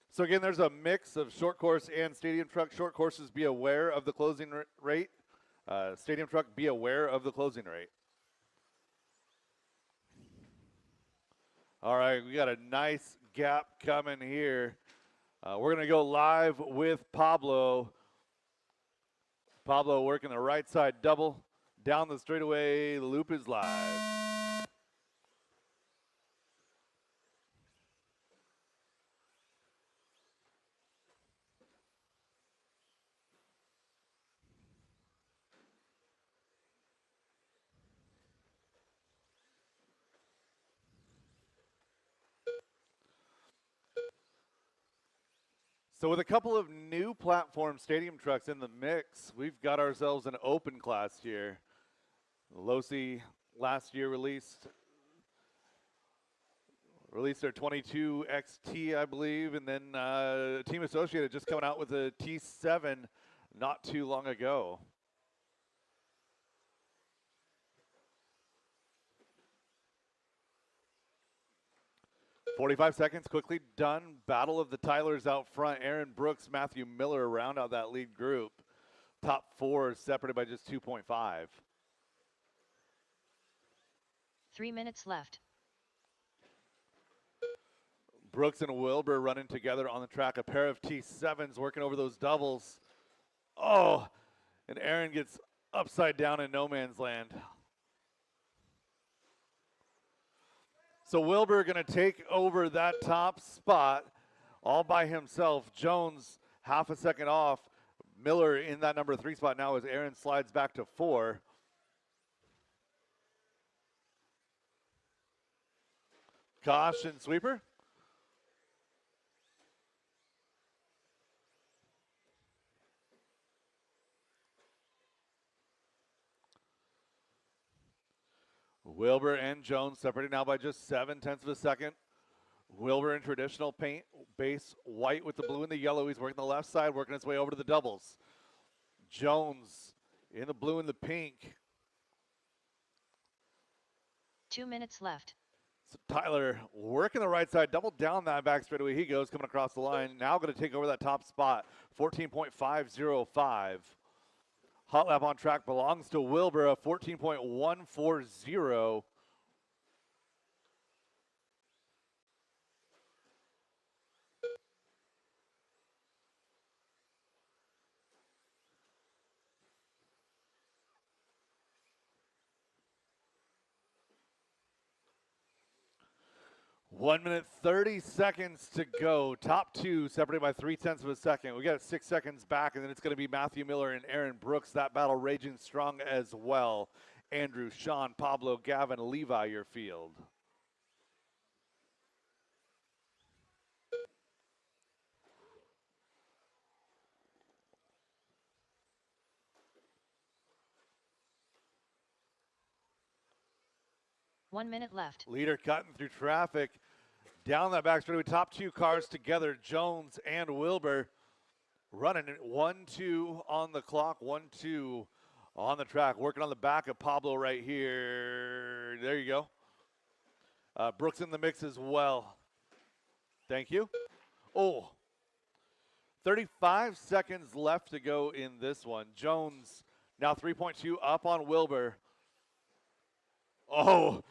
So again, there's a mix of short course and stadium truck. Short courses, be aware of the closing rate. Stadium truck, be aware of the closing rate. All right, we got a nice gap coming here. We're going to go live with Pablo. Pablo working the right side double. Down the straightaway, the loop is live. So with a couple of new platform stadium trucks in the mix, we've got ourselves an open class here. Losi last year released their 22 XT, I believe, and then Team Associated just coming out with a T7 not too long ago. 45 seconds, quickly done. Battle of the Tylers out front. Aaron Brooks, Matthew Miller round out that lead group. Top 4 separated by just 2.5. 3 minutes left. Brooks and Wilbur running together on the track. A pair of T7s working over those doubles. Oh, and Aaron gets upside down in no man's land. So Wilbur going to take over that top spot all by himself. Jones half a second off. Miller in that number 3 spot now as Aaron slides back to 4. Caution sweeper. Wilbur and Jones separated now by just 0.7 of a second. Wilbur in traditional paint, base white with the blue and the yellow. He's working the left side, working his way over to the doubles. Jones in the blue and the pink. 2 minutes left. So Tyler working the right side, double down that back straightaway. He goes coming across the line. Now going to take over that top spot, 14.505. Hot lap on track belongs to Wilbur, a 14.140. One minute, 30 seconds to go. Top 2 separated by 0.3 of a second. We got 6 seconds back, and then it's going to be Matthew Miller and Aaron Brooks. That battle raging strong as well. Andrew, Sean, Pablo, Gavin, Levi, your field. One minute left. Leader cutting through traffic. Down that back straightaway, top 2 cars together, Jones and Wilbur running it 1-2 on the clock, 1-2 on the track. Working on the back of Pablo right here. There you go. Brooks in the mix as well. Thank you. Oh, 35 seconds left to go in this one. Jones now 3.2 up on Wilbur. Oh,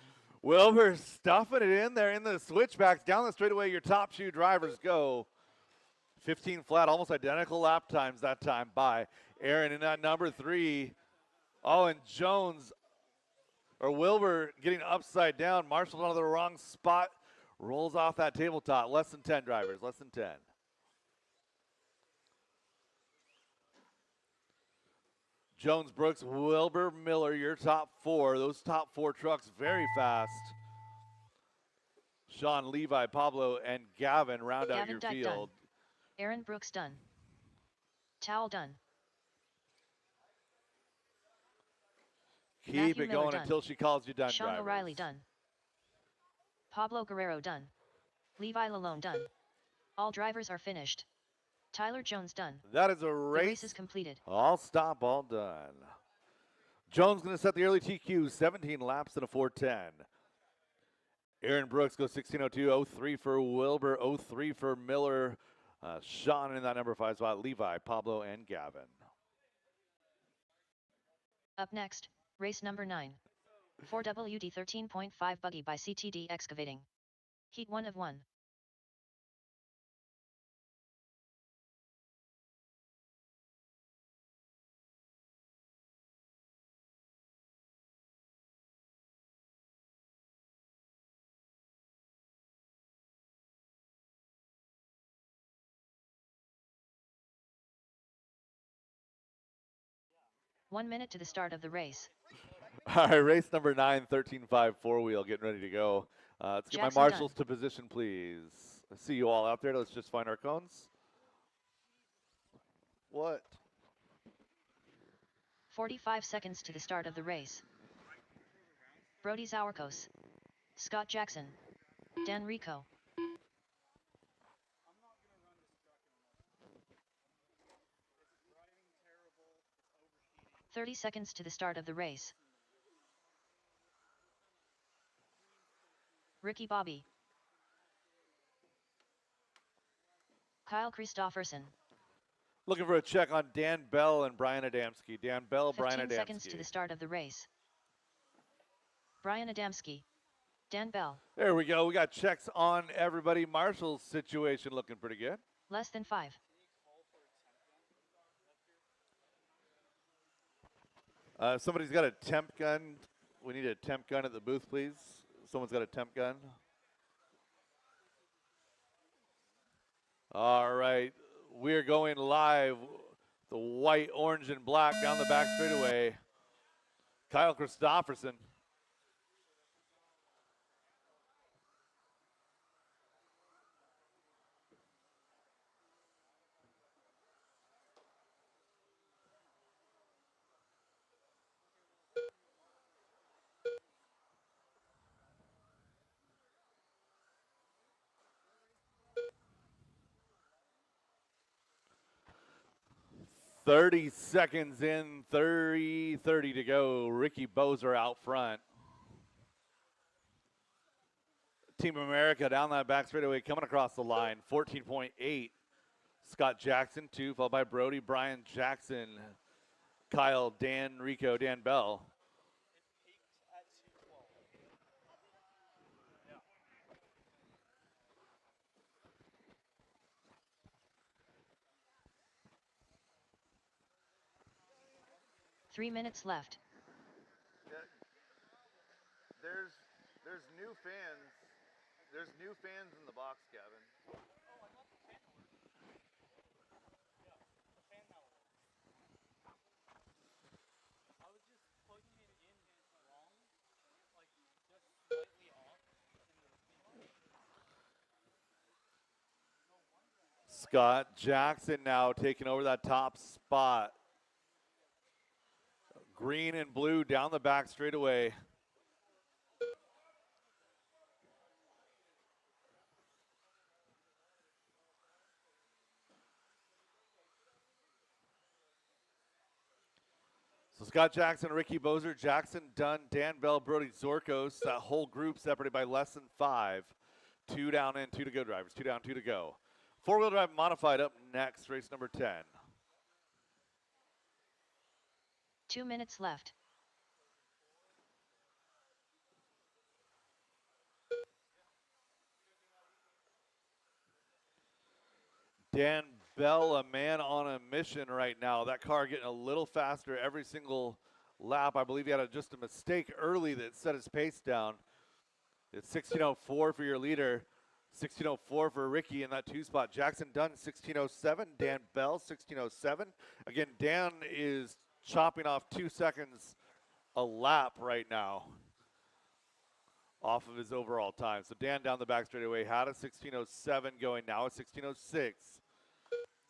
Wilbur stuffing it in there in the switchbacks. Down the straightaway, your top 2 drivers go. 15 flat, almost identical lap times that time by Aaron in that number 3. Oh, and Jones, or Wilbur getting upside down. Marshall's onto the wrong spot. Rolls off that tabletop. Less than 10 drivers, less than 10. Jones, Brooks, Wilbur, Miller, your top 4. Those top 4 trucks very fast. Sean, Levi, Pablo, and Gavin round out your field. Done. Aaron Brooks done. Towel done. Keep Matthew it Miller going done. until she calls you done, Sean drivers. O'Reilly done. Pablo Guerrero done. Levi Lalone done. All drivers are finished. Tyler Jones done. That is a The race. race is completed. All stop, all done. Jones going to set the early TQ, 17 laps and a 4:10. Aaron Brooks goes 16:02, 03 for Wilbur, 03 for Miller. Sean in that number 5 spot, Levi, Pablo, and Gavin. Up next, race number 9. 4WD 13.5 buggy by CTD Excavating. Heat 1 of 1. One minute to the start of the race. All right, race number 9, 13.5 4-wheel, getting ready to go. Let's get Jackson my marshals done. to position, please. I see you all out there. Let's just find our cones. What? 45 seconds to the start of the race. Brody Zawarkos. Scott Jackson. Dan Rico. – 30 seconds to the start of the race. Ricky Bobby. Kyle Christofferson. Looking for a check on Dan Bell and Brian Adamski. Dan Bell, Brian 15 seconds to Adamski. the start of the race. Brian Adamski. Dan Bell. There we go. We got checks on everybody. Marshall's situation looking pretty good. Less than 5. Somebody's got a temp gun. We need a temp gun at the booth, please. Someone's got a temp gun. All right. We're going live. The white, orange, and black down the back straightaway. Kyle Christofferson. .30 seconds in, 30 to go. Ricky Bozer out front. Team America down that back straightaway coming across the line. 14.8. Scott Jackson, 2, followed by Brody, Brian Jackson, Kyle, Dan Rico, Dan Bell. Yeah. 3 minutes left. There's new fans. There's new fans in the box, Gavin. Scott Jackson now taking over that top spot. Green and blue down the back straightaway. So Scott Jackson, Ricky Bozer, Jackson Dunn, Dan Bell, Brody Zorkos. That whole group separated by less than 5. 2 down and 2 to go drivers. 2 down, 2 to go. Four-wheel drive modified up next, race number 10. 2 minutes left. Dan Bell, a man on a mission right now. That car getting a little faster every single lap. I believe he had just a mistake early that set his pace down. It's 16:04 for your leader. 16:04 for Ricky in that 2 spot. Jackson Dunn, 16:07. Dan Bell, 16:07. Again, Dan is chopping off 2 seconds a lap right now off of his overall time. So Dan down the back straightaway had a 16:07 going, now a 16:06.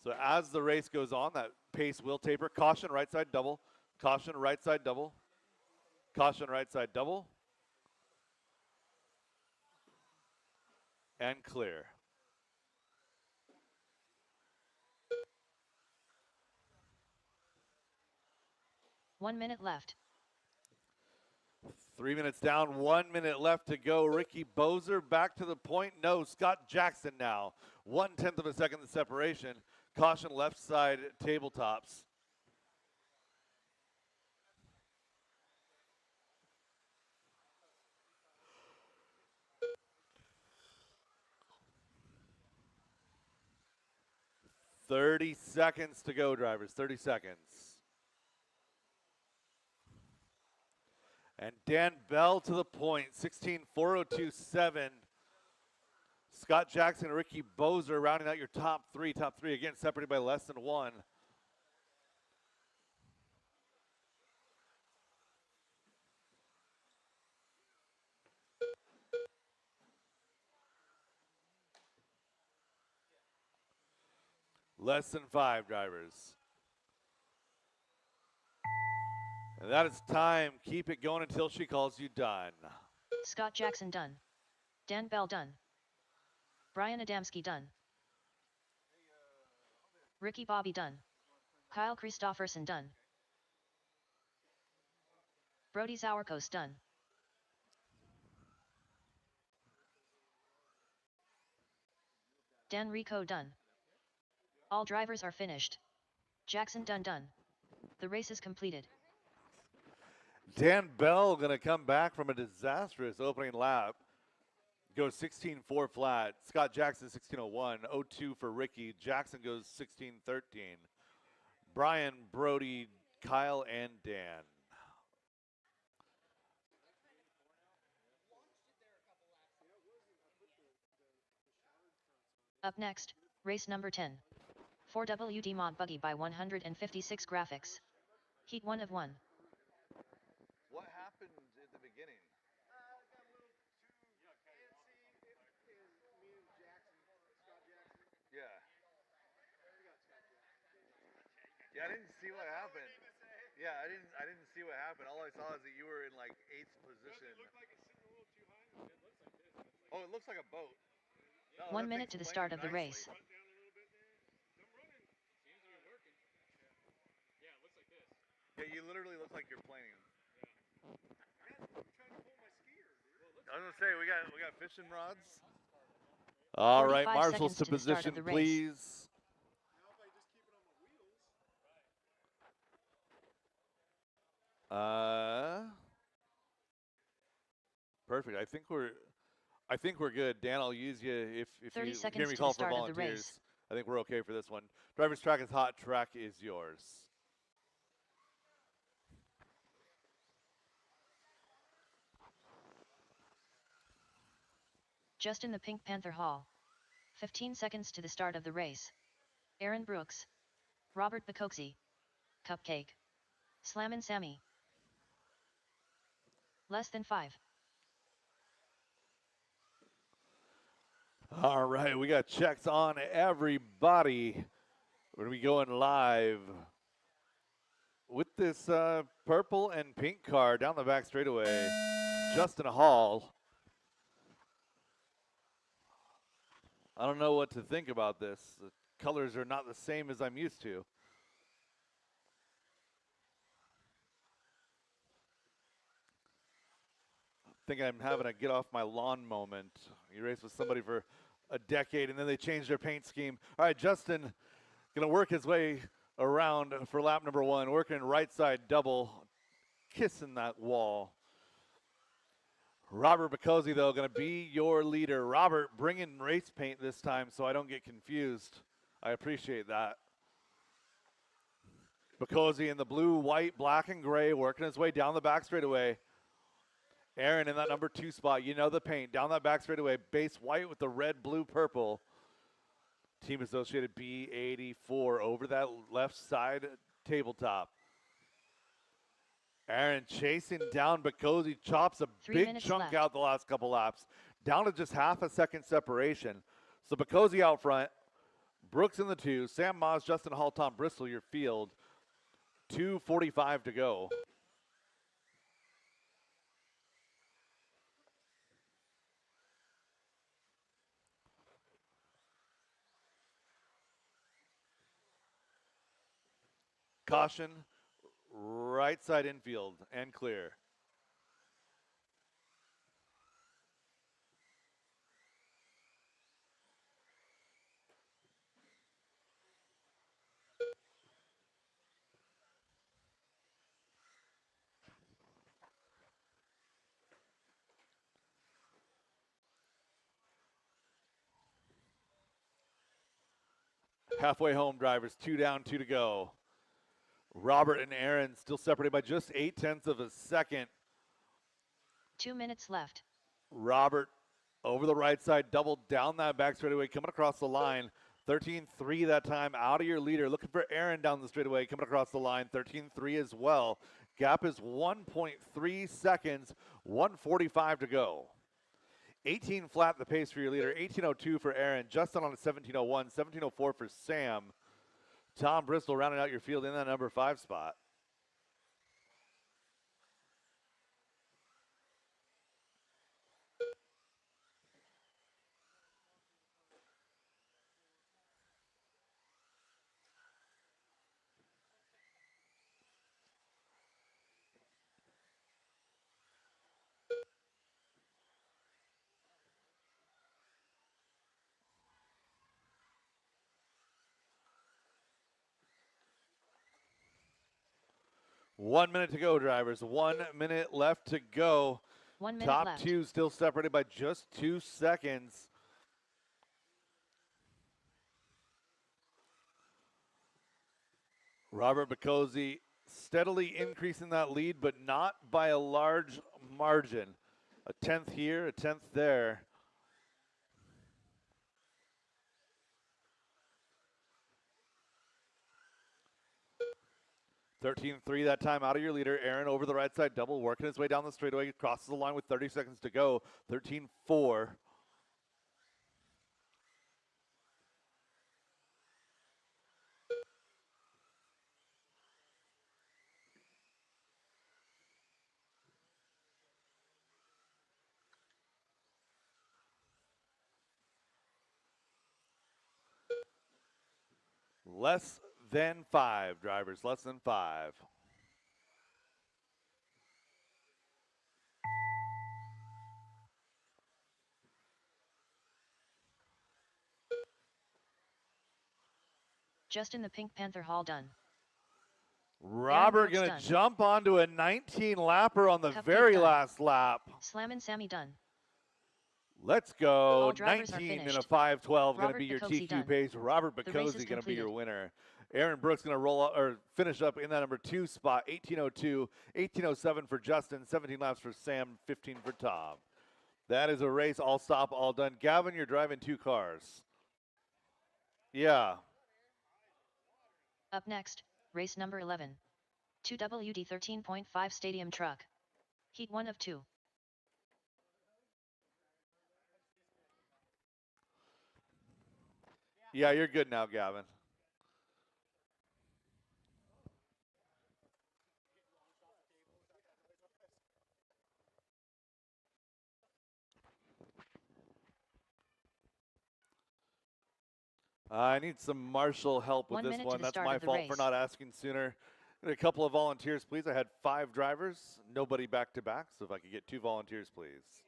So as the race goes on, that pace will taper. Caution, right side double. Caution, right side double. Caution, right side double. And clear. One minute left. 3 minutes down, 1 minute left to go. Ricky Bozer back to the point. No, Scott Jackson now. 1/10 of a second the separation. Caution left side tabletops. .30 seconds to go, drivers. 30 seconds. And Dan Bell to the point. 16:402.7. Scott Jackson and Ricky Bozer rounding out your top three. Top three again separated by less than 1. Less than 5 drivers. And that is time. Keep it going until she calls you done. Scott Jackson done. Dan Bell done. Brian Adamski done. Ricky Bobby done. Kyle Christofferson done. Brody Zorkos done. Dan Rico done. All drivers are finished. Jackson done. The race is completed. Dan Bell going to come back from a disastrous opening lap. Goes 16.4 flat. Scott Jackson 16.01. 0.2 for Ricky. Jackson goes 16.13. Brian, Brody, Kyle, and Dan. Up next, race number 10. 4WD Mod Buggy by 156 graphics. Heat 1 of 1. What happened at the beginning? Yeah. Yeah, I didn't see what happened. Yeah, I didn't see what happened. All I saw is that you were in like 8th position. Oh, it looks like a boat. No, 1 minute to the start of the race. Yeah, you literally look like you're planing. I was gonna say we got fishing rods. All right, 45 marshals to seconds to the start of position, the race. please. Perfect. I think we're good. Dan, I'll use you if 30 you seconds hear me to call the for start of the volunteers. race. I think we're okay for this one. Driver's track is hot. Track is yours. Just in the Pink Panther Hall. 15 seconds to the start of the race. Aaron Brooks. Robert Bacoxy. Cupcake. Slammin' Sammy. Less than 5. All right, we got checks on everybody. We're going to be going live with this purple and pink car down the back straightaway. Justin Hall. I don't know what to think about this. The colors are not the same as I'm used to. I think I'm having a get off my lawn moment. You race with somebody for a decade and then they change their paint scheme. All right, Justin gonna work his way around for lap number 1, working right side double, kissing that wall. Robert Bacosi, though, going to be your leader. Robert, bring in race paint this time so I don't get confused. I appreciate that. Bacosi in the blue, white, black, and gray, working his way down the back straightaway. Aaron in that number 2 spot. You know the paint. Down that back straightaway. Base white with the red, blue, purple. Team Associated B84 over that left side tabletop. Aaron chasing down Bacosi, chops a 3 big minutes chunk left. out the last couple laps. Down to just half a second separation. So Bacosi out front. Brooks in the 2. Sam Moss, Justin Hall, Tom Bristol, your field. 2:45 to go. Caution, right side infield and clear. Halfway home, drivers. 2 down, 2 to go. Robert and Aaron still separated by just 0.8 of a second. 2 minutes left. Robert over the right side, doubled down that back straightaway, coming across the line. 13.3 that time, out of your leader. Looking for Aaron down the straightaway, coming across the line. 13.3 as well. Gap is 1.3 seconds, 1:45 to go. 18 flat the pace for your leader, 18.02 for Aaron. Justin on a 17.01, 17.04 for Sam. Tom Bristol rounding out your field in that number 5 spot. 1 minute to go, drivers. 1 minute left to go. 1 minute Top left. two still separated by just 2 seconds. Robert Bacozzi steadily increasing that lead, but not by a large margin. A 10th here, a 10th there. (13.3) that time out of your leader. Aaron over the right side, double, working his way down the straightaway, crosses the line with 30 seconds to go. 13.4. Less than 5, drivers, less than 5. Justin the Pink Panther Hall done. Robert Brooks gonna done. jump onto a 19 lapper on the Cupcake very done. last lap. Slammin' Sammy done. Let's go. All drivers are 19 in a finished. 5:12 going to Robert be your Bacozzi TQ done. pace. Robert The race is Bacozzi going to be your completed. winner. Aaron Brooks going to roll out, or finish up in that number 2 spot. 18:02, 18:07 for Justin, 17 laps for Sam, 15 for Tom. That is a race, all stop, all done. Gavin, you're driving 2 cars. Yeah. Up next, race number 11. 2WD 13.5 Stadium Truck. Heat 1 of 2. Yeah, you're good now, Gavin. I need some Marshall help with 1 this minute to one. the That's start my of the fault for race. not asking sooner. A couple of volunteers, please. I had 5 drivers, nobody back to back. So if I could get 2 volunteers, please.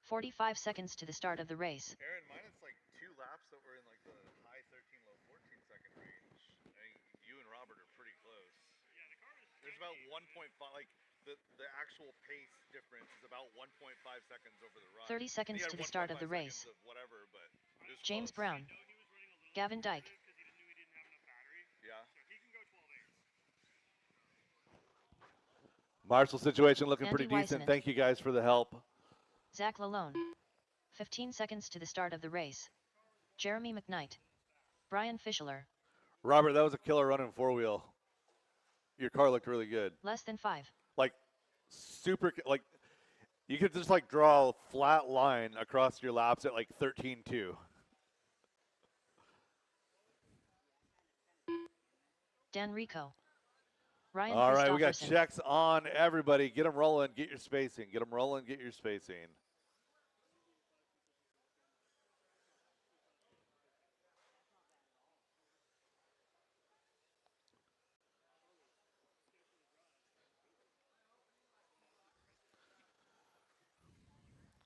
"45 seconds to the start of the race. Aaron, mine is like 2 laps that were in like the high 13, low 14 second range. I think you and Robert are pretty close. Yeah, the car is. There's about 1.5, like the actual pace difference is about 1.5 seconds over the run. 30 seconds to the start of the race. Of whatever, but it was James close. Brown. Gavin Dyke. Yeah. Marshall situation looking Andy pretty decent. Weissman. Thank you guys for the help. Zach Lalone. 15 seconds to the start of the race. Jeremy McKnight. Brian Fischler. Robert, that was a killer run in 4-wheel. Your car looked really good. Less than 5. Like, super, like, you could just like draw a flat line across your laps at like 13.2. Dan Rico. Ryan All right, we got Christofferson. checks on everybody. Get them rolling, get your spacing. Get them rolling, get your spacing.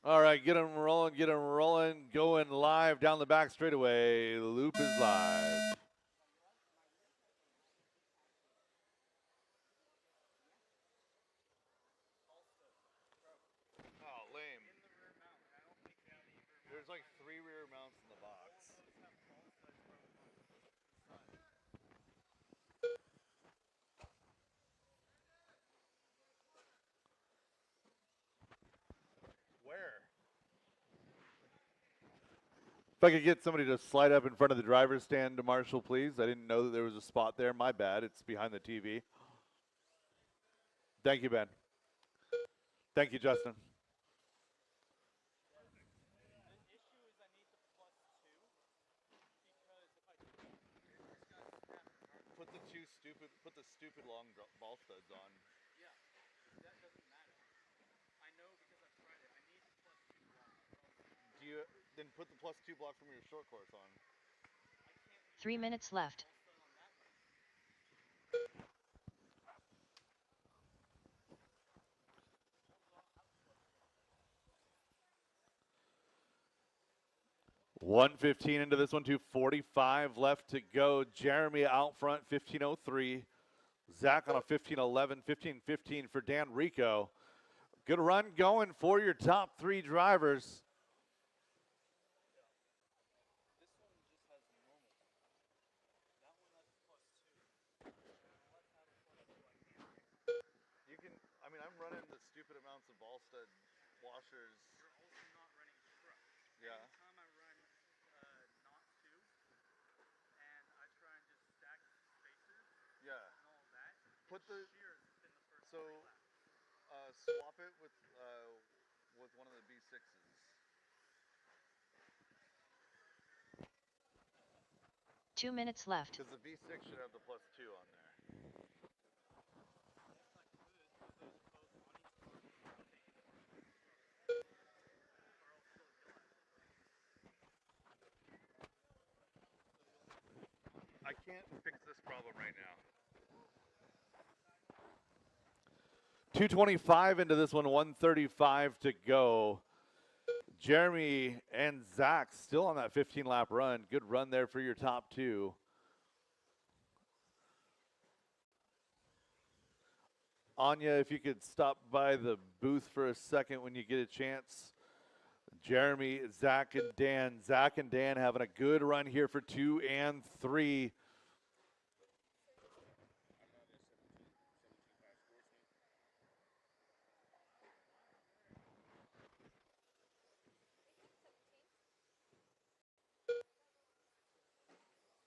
All right, get them rolling, going live down the back straightaway. Loop is live. Oh, lame. There's like 3 rear mounts in the box. Where? If I could get somebody to slide up in front of the driver's stand to Marshall, please. I didn't know that there was a spot there. My bad. It's behind the TV. Thank you, Ben. Thank you, Justin. Put the stupid long ball studs on. Yeah, that doesn't matter. I know because I've tried it. I need the +2 block. Do you then put the +2 block from your short course on? 3 minutes left. 1:15 into this one, 2:45 left to go. Jeremy out front, 15:03. Zach on a 15:11, 15:15 for Dan Rico. Good run going for your top three drivers. You can, I mean, I'm running the stupid amounts of ball stud washers. You're also not running truck. Yeah. Anytime I run not two, and I try and just stack spacers Yeah. and all that, Put it the shears within the first so three laps. swap it with one of the B6s. 2 minutes left. Because the B6 should have the +2 on there. I can't fix this problem right now. 2:25 into this one, 1:35 to go. Jeremy and Zach still on that 15-lap run. Good run there for your top two. Anya, if you could stop by the booth for a second when you get a chance. Jeremy, Zach, and Dan. Zach and Dan having a good run here for 2 and 3.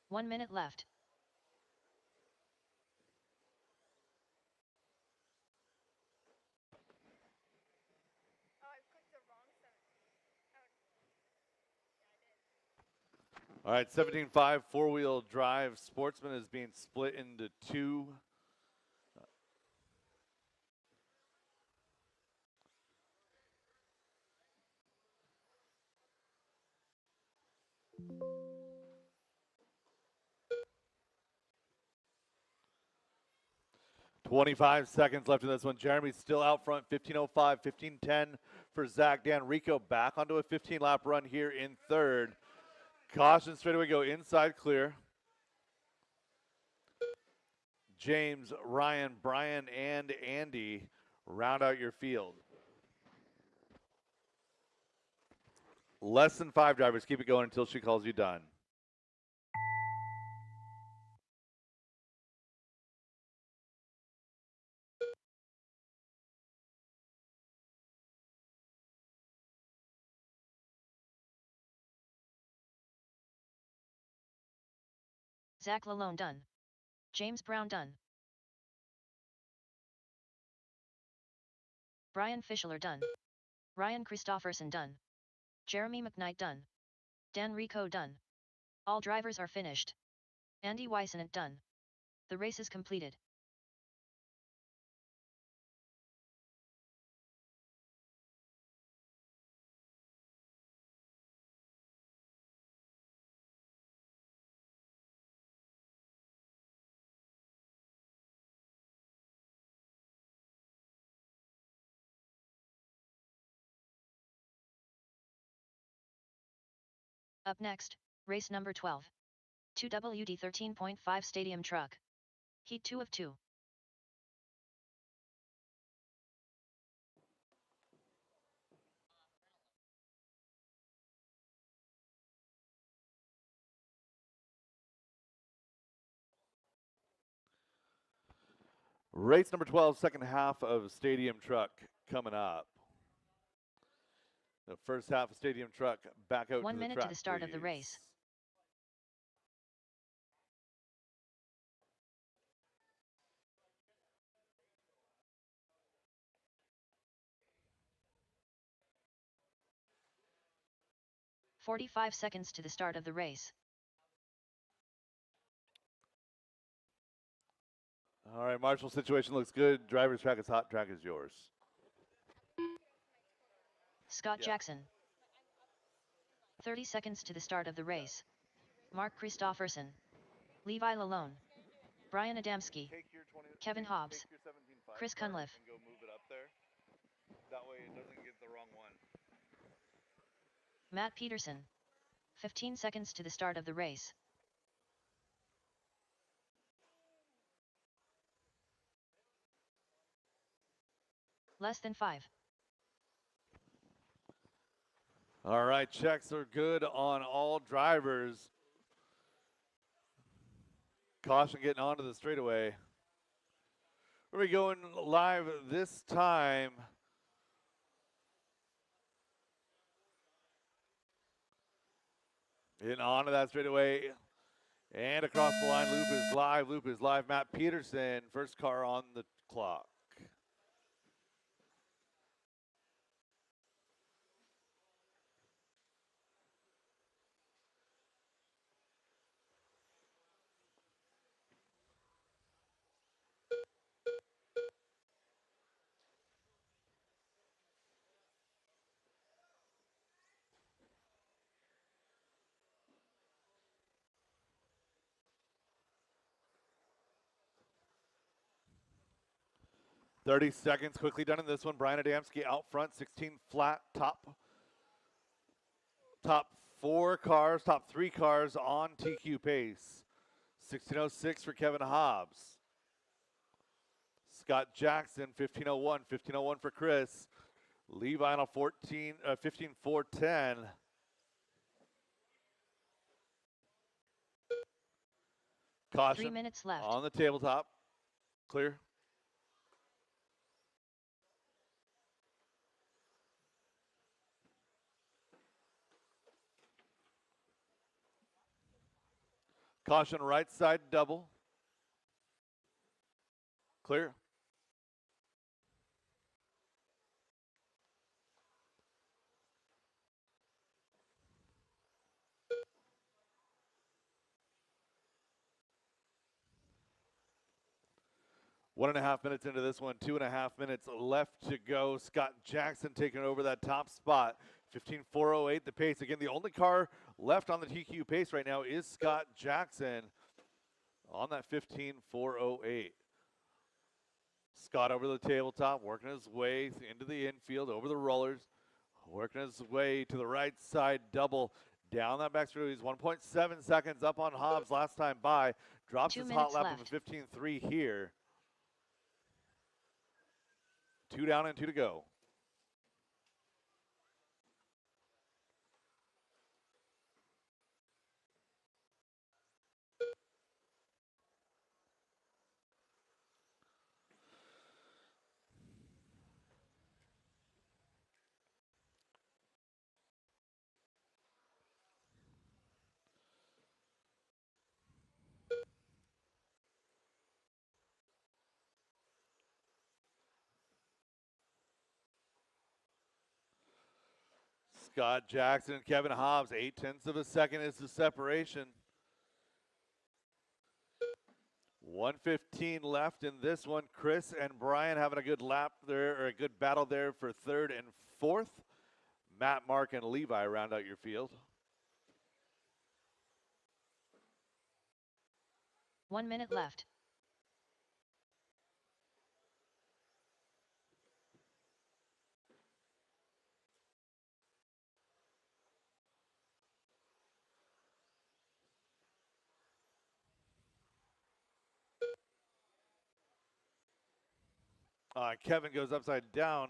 One minute left. All right, 17.5 four-wheel drive. Sportsman is being split into two. .25 seconds left in this one. Jeremy's still out front, 15:05, 15:10 for Zach. Dan Rico back onto a 15-lap run here in third. Caution straightaway go inside clear. James, Ryan, Brian, and Andy round out your field. Less than 5 drivers. Keep it going until she calls you done. Zach Lalone done. James Brown done. Brian Fischler done. Ryan Christofferson done. Jeremy McKnight done. Dan Rico done. All drivers are finished. Andy Weissonant done. The race is completed. Up next, race number 12. 2WD 13.5 Stadium Truck. Heat 2 of 2. Race number 12, second half of Stadium Truck coming up. The first half of Stadium Truck back out 1 to the minute track, to the start please. of the race. .45 seconds to the start of the race. All right, Marshall, situation looks good. Driver's track is hot. Track is yours. Scott Jackson. 30 seconds to the start of the race. Mark Christofferson. Levi Lalone. Brian Adamski. Kevin Hobbs. Chris Cunliffe. And go move it up there. That way it doesn't get the wrong one. Matt Peterson. 15 seconds to the start of the race. Less than 5. All right, checks are good on all drivers. Caution getting onto the straightaway. We're going live this time. In onto that straightaway and across the line. Loop is live. Loop is live. Matt Peterson, first car on the clock. "30 seconds quickly done in this one. Brian Adamski out front, 16 flat, top 3 cars on TQ pace. 16:06 for Kevin Hobbs. Scott Jackson, 15:01. 15:01 for Chris. Levi on a 15:410. Caution 3 minutes left. on the tabletop. Clear. Caution right side double. Clear. One and a half minutes into this one, 2.5 minutes left to go. Scott Jackson taking over that top spot. 15:408 the pace. Again, the only car left on the TQ pace right now is Scott Jackson on that 15:408. Scott over the tabletop, working his way into the infield, over the rollers, working his way to the right side double. Down that back straight. He's 1.7 seconds up on Hobbs last time by. Drops his hot lap of a 15.3 here. 2 down and 2 to go. Scott Jackson and Kevin Hobbs, 0.8 of a second is the separation. 1:15 left in this one. Chris and Brian having a good lap there, or a good battle there for third and fourth. Matt, Mark, and Levi round out your field. 1 minute left. Kevin goes upside down.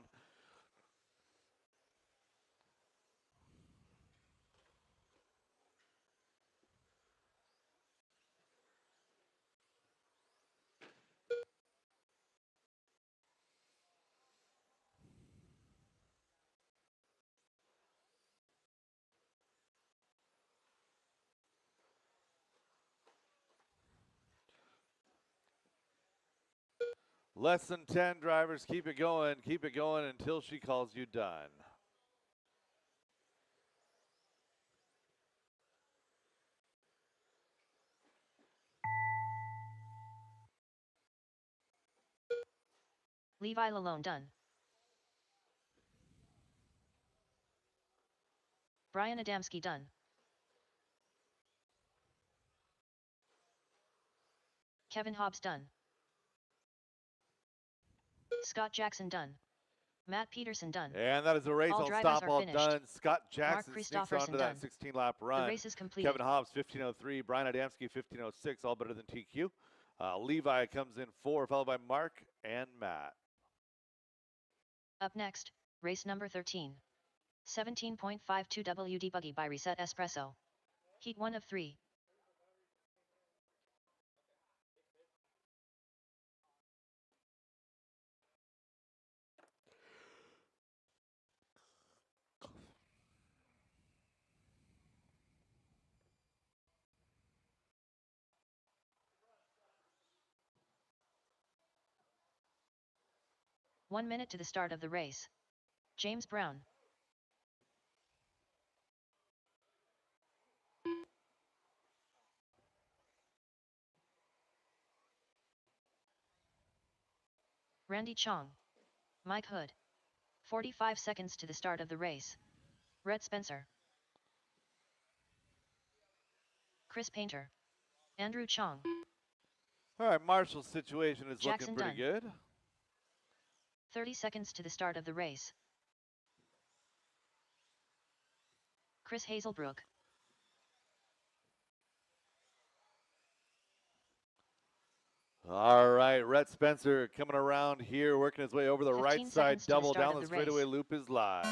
Less than 10 drivers. Keep it going until she calls you done. Levi Lalone done. Brian Adamski done. Kevin Hobbs done. Scott Jackson done. Matt Peterson done. And that is the race. All I'll drivers stop are all finished. done. Scott Mark Jackson sneaks Christopherson onto that done. 16-lap run. The race is completed. Kevin Hobbs, 15:03. Brian Adamski, 15:06. All better than TQ. Levi comes in 4, followed by Mark and Matt. Up next, race number 13. 17.52 WD Buggy by Reset Espresso. Heat 1 of 3. One minute to the start of the race. James Brown. Randy Chong. Mike Hood. 45 seconds to the start of the race. Rhett Spencer. Chris Painter. Andrew Chong. All right, Marshall's situation is Jackson looking pretty done. good. 30 seconds to the start of the race. Chris Hazelbrook. All right, Rhett Spencer coming around here, working his way over the right side, double down the straightaway loop is live.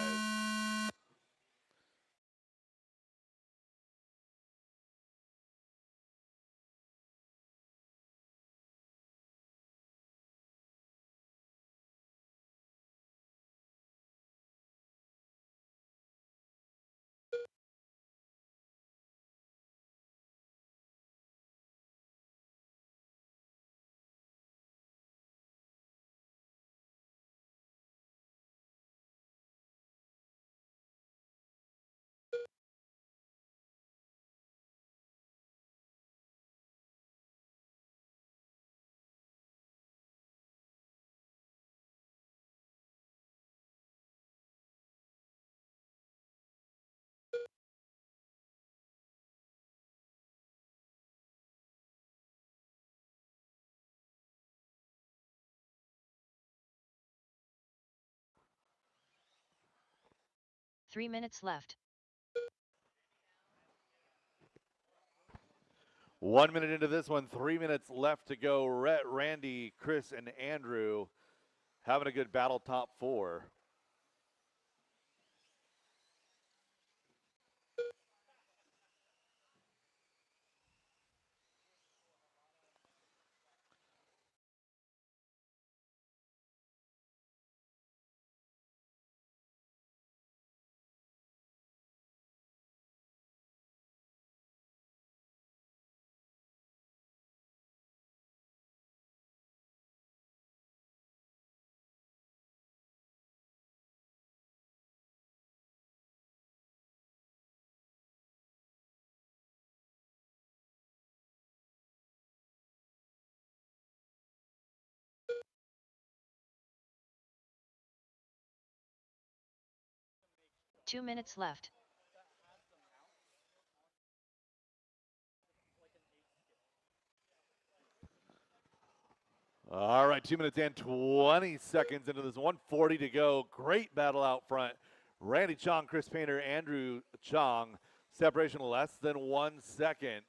Three minutes left. 1 minute into this one, 3 minutes left to go. Rhett, Randy, Chris, and Andrew having a good battle top 4. Two minutes left. All right, 2 minutes and 20 seconds into this, 1:40 to go. Great battle out front. Randy Chong, Chris Painter, Andrew Chong. Separation less than 1 second.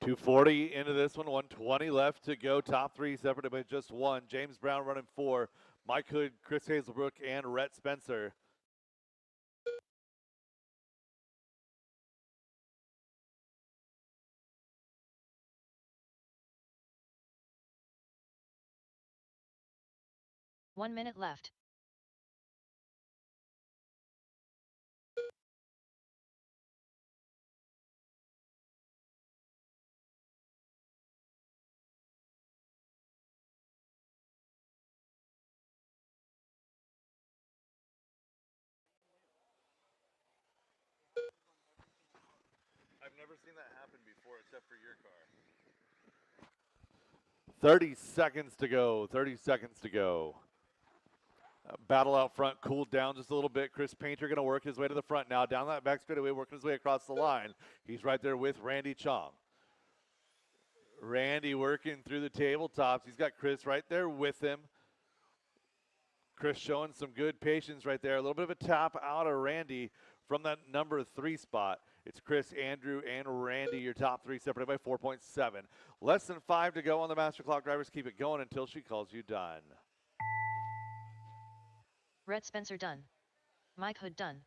.240 into this one, 1:20 left to go. Top 3 separated by just 1. James Brown running 4. Mike Hood, Chris Hazelbrook, and Rhett Spencer. One minute left. I've never seen that happen before except for your car. 30 seconds to go. 30 seconds to go. Battle out front, cooled down just a little bit. Chris Painter going to work his way to the front now. Down that back straightaway, working his way across the line. He's right there with Randy Chong. Randy working through the tabletops. He's got Chris right there with him. Chris showing some good patience right there. A little bit of a tap out of Randy from that number 3 spot. It's Chris, Andrew, and Randy, your top 3, separated by 4.7. Less than 5 to go on the master clock. Drivers, keep it going until she calls you done. Rhett Spencer done. Mike Hood done.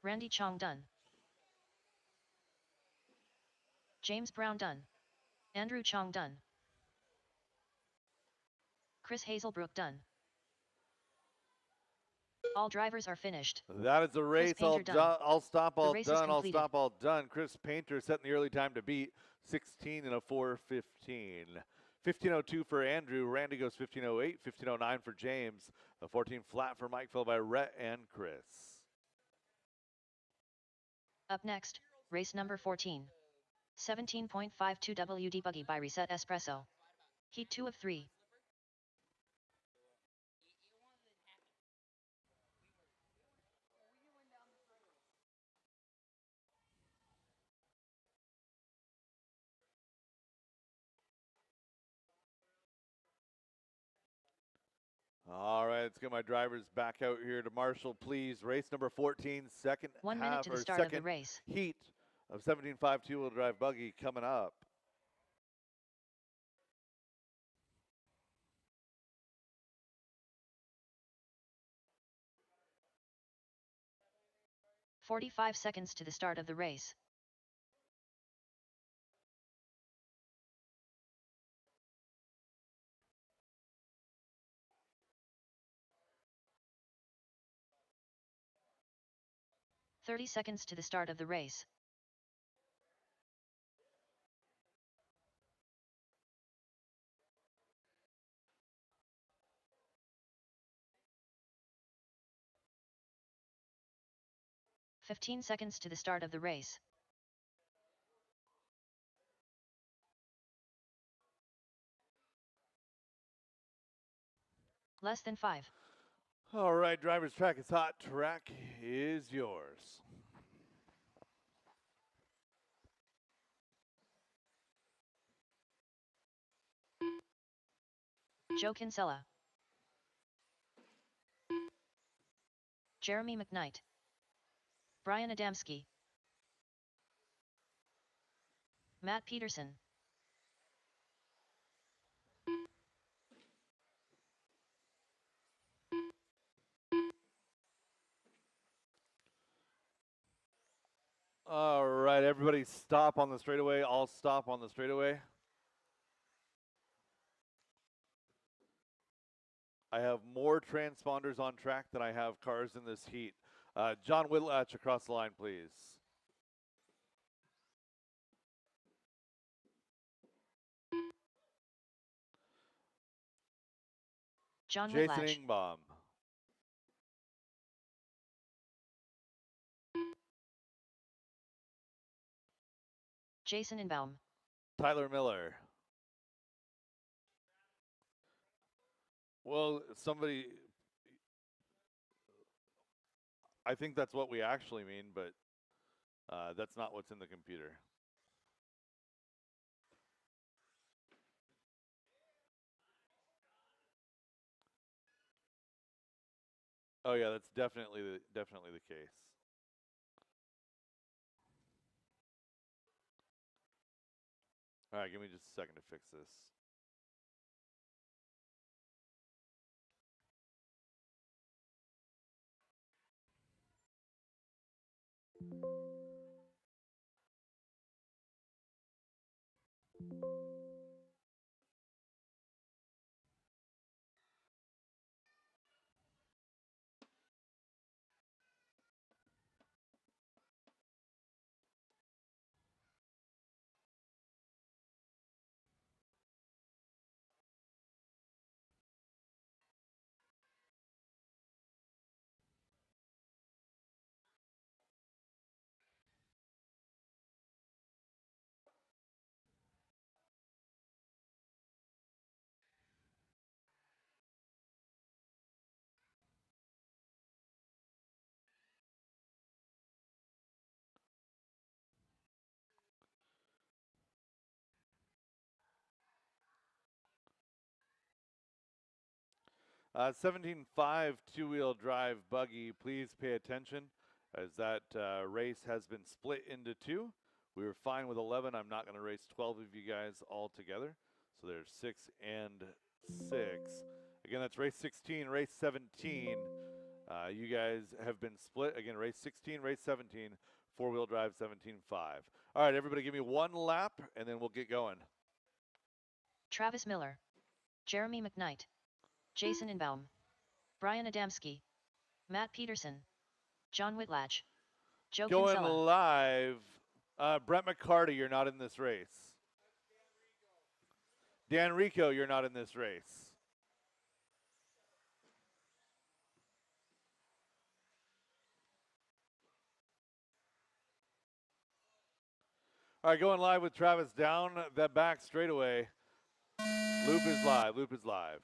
Randy Chong done. James Brown done. Andrew Chong done. Chris Hazelbrook done. All drivers are finished. That is a race. All stop, all done. All completed. stop, all done. Chris Painter setting the early time to beat 16 and a 4:15. 15:02 for Andrew. Randy goes 15:08. 15:09 for James. The 14 flat for Mike, followed by Rhett and Chris. Up next, race number 14. 17.52 WD Buggy by Reset Espresso. Heat 2 of 3. All right, let's get my drivers back out here to Marshall, please. Race number 14, second 1 minute to the start of the race. Heat of 17.5 two-wheel drive buggy coming up. "45 seconds to the start of the race. "30 seconds to the start of the race. "15 seconds to the start of the race. Less than 5. All right, driver's track is hot. Track is yours. Joe Kinsella. Jeremy McKnight. Brian Adamski. Matt Peterson. All right, everybody stop on the straightaway. I'll stop on the straightaway. I have more transponders on track than I have cars in this heat. John Whitlatch across the line, please. John Jason Whitlatch. Ingbaum. Jason Inbaum. Tyler Miller. Well, somebody, I think that's what we actually mean, but that's not what's in the computer. Oh yeah, that's definitely the case. All right, give me just a second to fix this. 17.5 two-wheel drive buggy, please pay attention as that race has been split into two. We were fine with 11. I'm not going to race 12 of you guys all together. So there's 6 and 6. Again, that's race 16, race 17. You guys have been split. Again, race 16, race 17, four-wheel drive 17.5. All right, everybody give me one lap, and then we'll get going. Travis Miller, Jeremy McKnight, Jason Inbaum, Brian Adamski, Matt Peterson, John Whitlatch, Joe Going Kinsella. live, Brett McCarty, you're not in this race. Dan Rico, you're not in this race. All right, going live with Travis down that back straightaway. Loop is live, loop is live.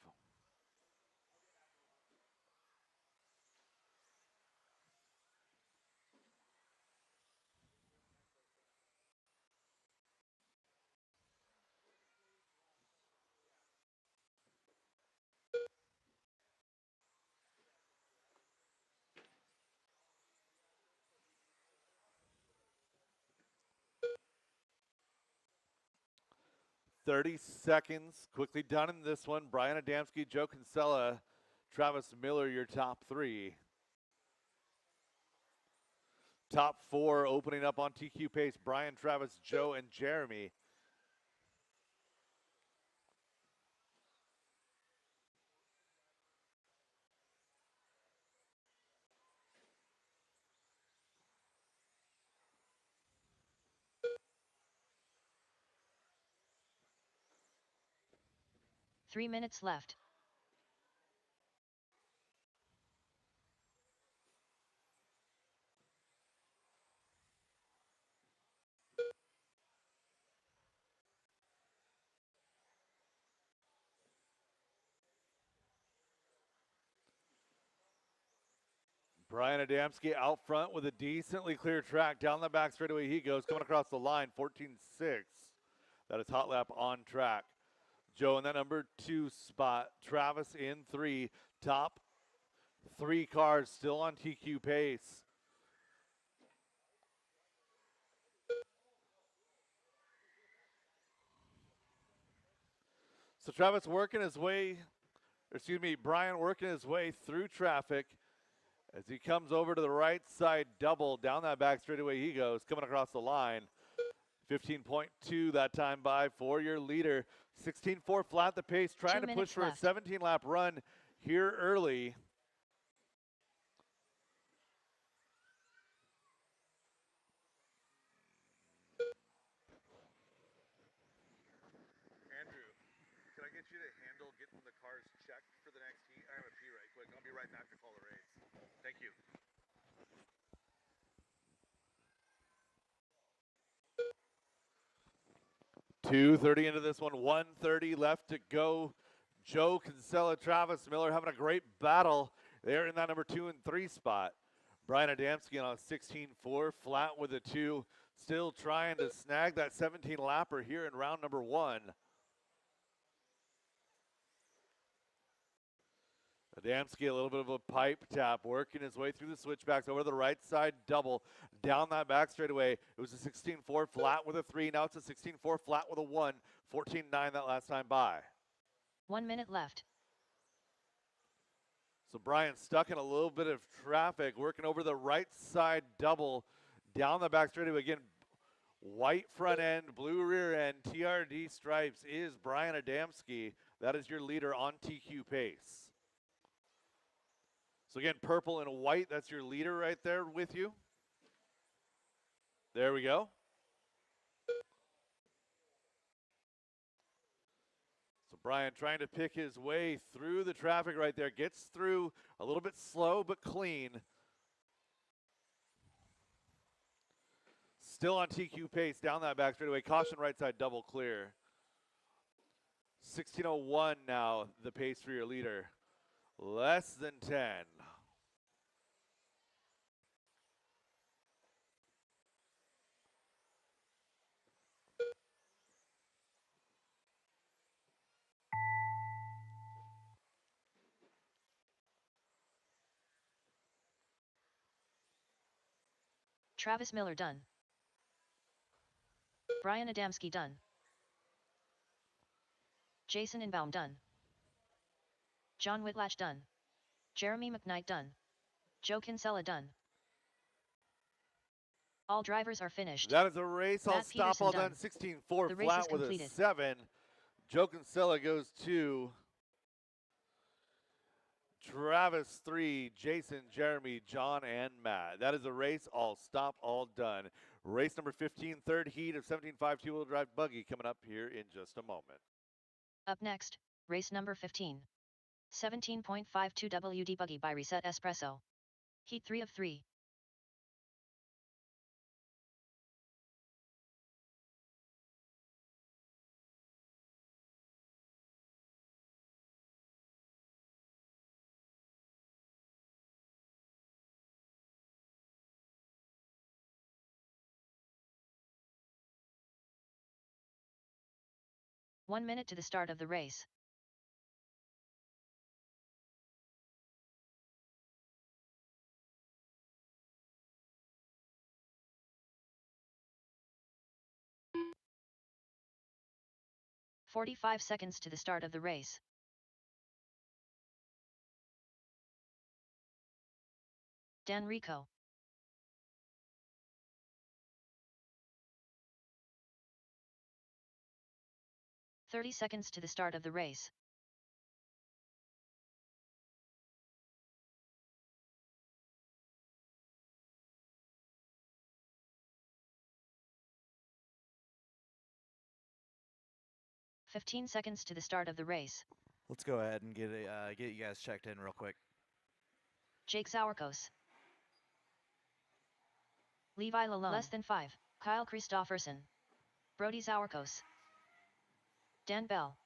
.30 seconds, quickly done in this one. Brian Adamski, Joe Kinsella, Travis Miller, your top three. Top four opening up on TQ pace, Brian, Travis, Joe, and Jeremy. Three minutes left. Brian Adamski out front with a decently clear track. Down the back straightaway he goes, coming across the line, 14.6. That is hot lap on track. Joe in that number 2 spot. Travis in 3. Top 3 cars still on TQ pace. So Travis working his way, Brian working his way through traffic as he comes over to the right side double. Down that back straightaway he goes, coming across the line. 15.2 that time by for your leader. 16.4 flat the pace, trying to push for left. a 17-lap run here early. Andrew, can I get you to handle getting the cars checked for the next heat? I have a pee right quick. I'll be right back to call the race. Thank you. .230 into this one, 1:30 left to go. Joe Kinsella, Travis Miller having a great battle there in that number 2 and 3 spot. Brian Adamski on a 16.4, flat with a 2, still trying to snag that 17 lapper here in round number 1. Adamski, a little bit of a pipe tap, working his way through the switchbacks over to the right side double, down that back straightaway. It was a 16.4 flat with a 3, now it's a 16.4 flat with a 1, 14.9 that last time by. 1 minute left. So Brian stuck in a little bit of traffic, working over the right side double, down the back straightaway again. White front end, blue rear end, TRD stripes is Brian Adamski. That is your leader on TQ pace. So again, purple and white, that's your leader right there with you. There we go. So Brian trying to pick his way through the traffic right there. Gets through a little bit slow but clean. Still on TQ pace down that back straightaway. Caution right side double clear. 16:01 now, the pace for your leader. Less than 10. Travis Miller done. Brian Adamski done. Jason Inbaum done. John Whitlatch done. Jeremy McKnight done. Joe Kinsella done. All drivers are finished. That is a race. All Matt stop, Peterson all done. done. 16-4 The race is flat with completed. a 7. Joe Kinsella goes 2. Travis 3, Jason, Jeremy, John, and Matt. That is a race. All stop, all done. Race number 15, third heat of 17.5 two-wheel drive buggy coming up here in just a moment. Up next, race number 15. 17.52 WD buggy by Reset Espresso. Heat 3 of 3. One minute to the start of the race. "45 seconds to the start of the race. Dan Rico. "30 seconds to the start of the race. "15 seconds to the start of the race. Let's go ahead and get you guys checked in real quick. Jake Sauerkos. Levi Lalone. Less than 5. Kyle Christofferson. Brody Sauerkos. Dan Bell.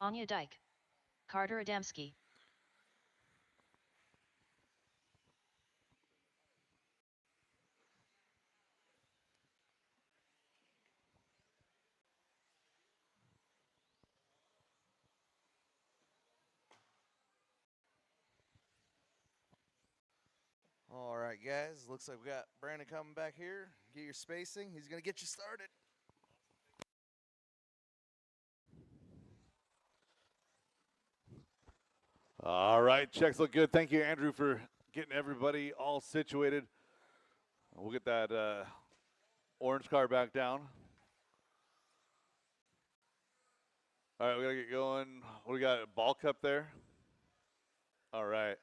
Anya Dyke. Carter Adamski. All right, guys. Looks like we got Brandon coming back here. Get your spacing. He's going to get you started. All right, checks look good. Thank you, Andrew, for getting everybody all situated. We'll get that orange car back down. All right, we got to get going. What do we got? A ball cup there? All right.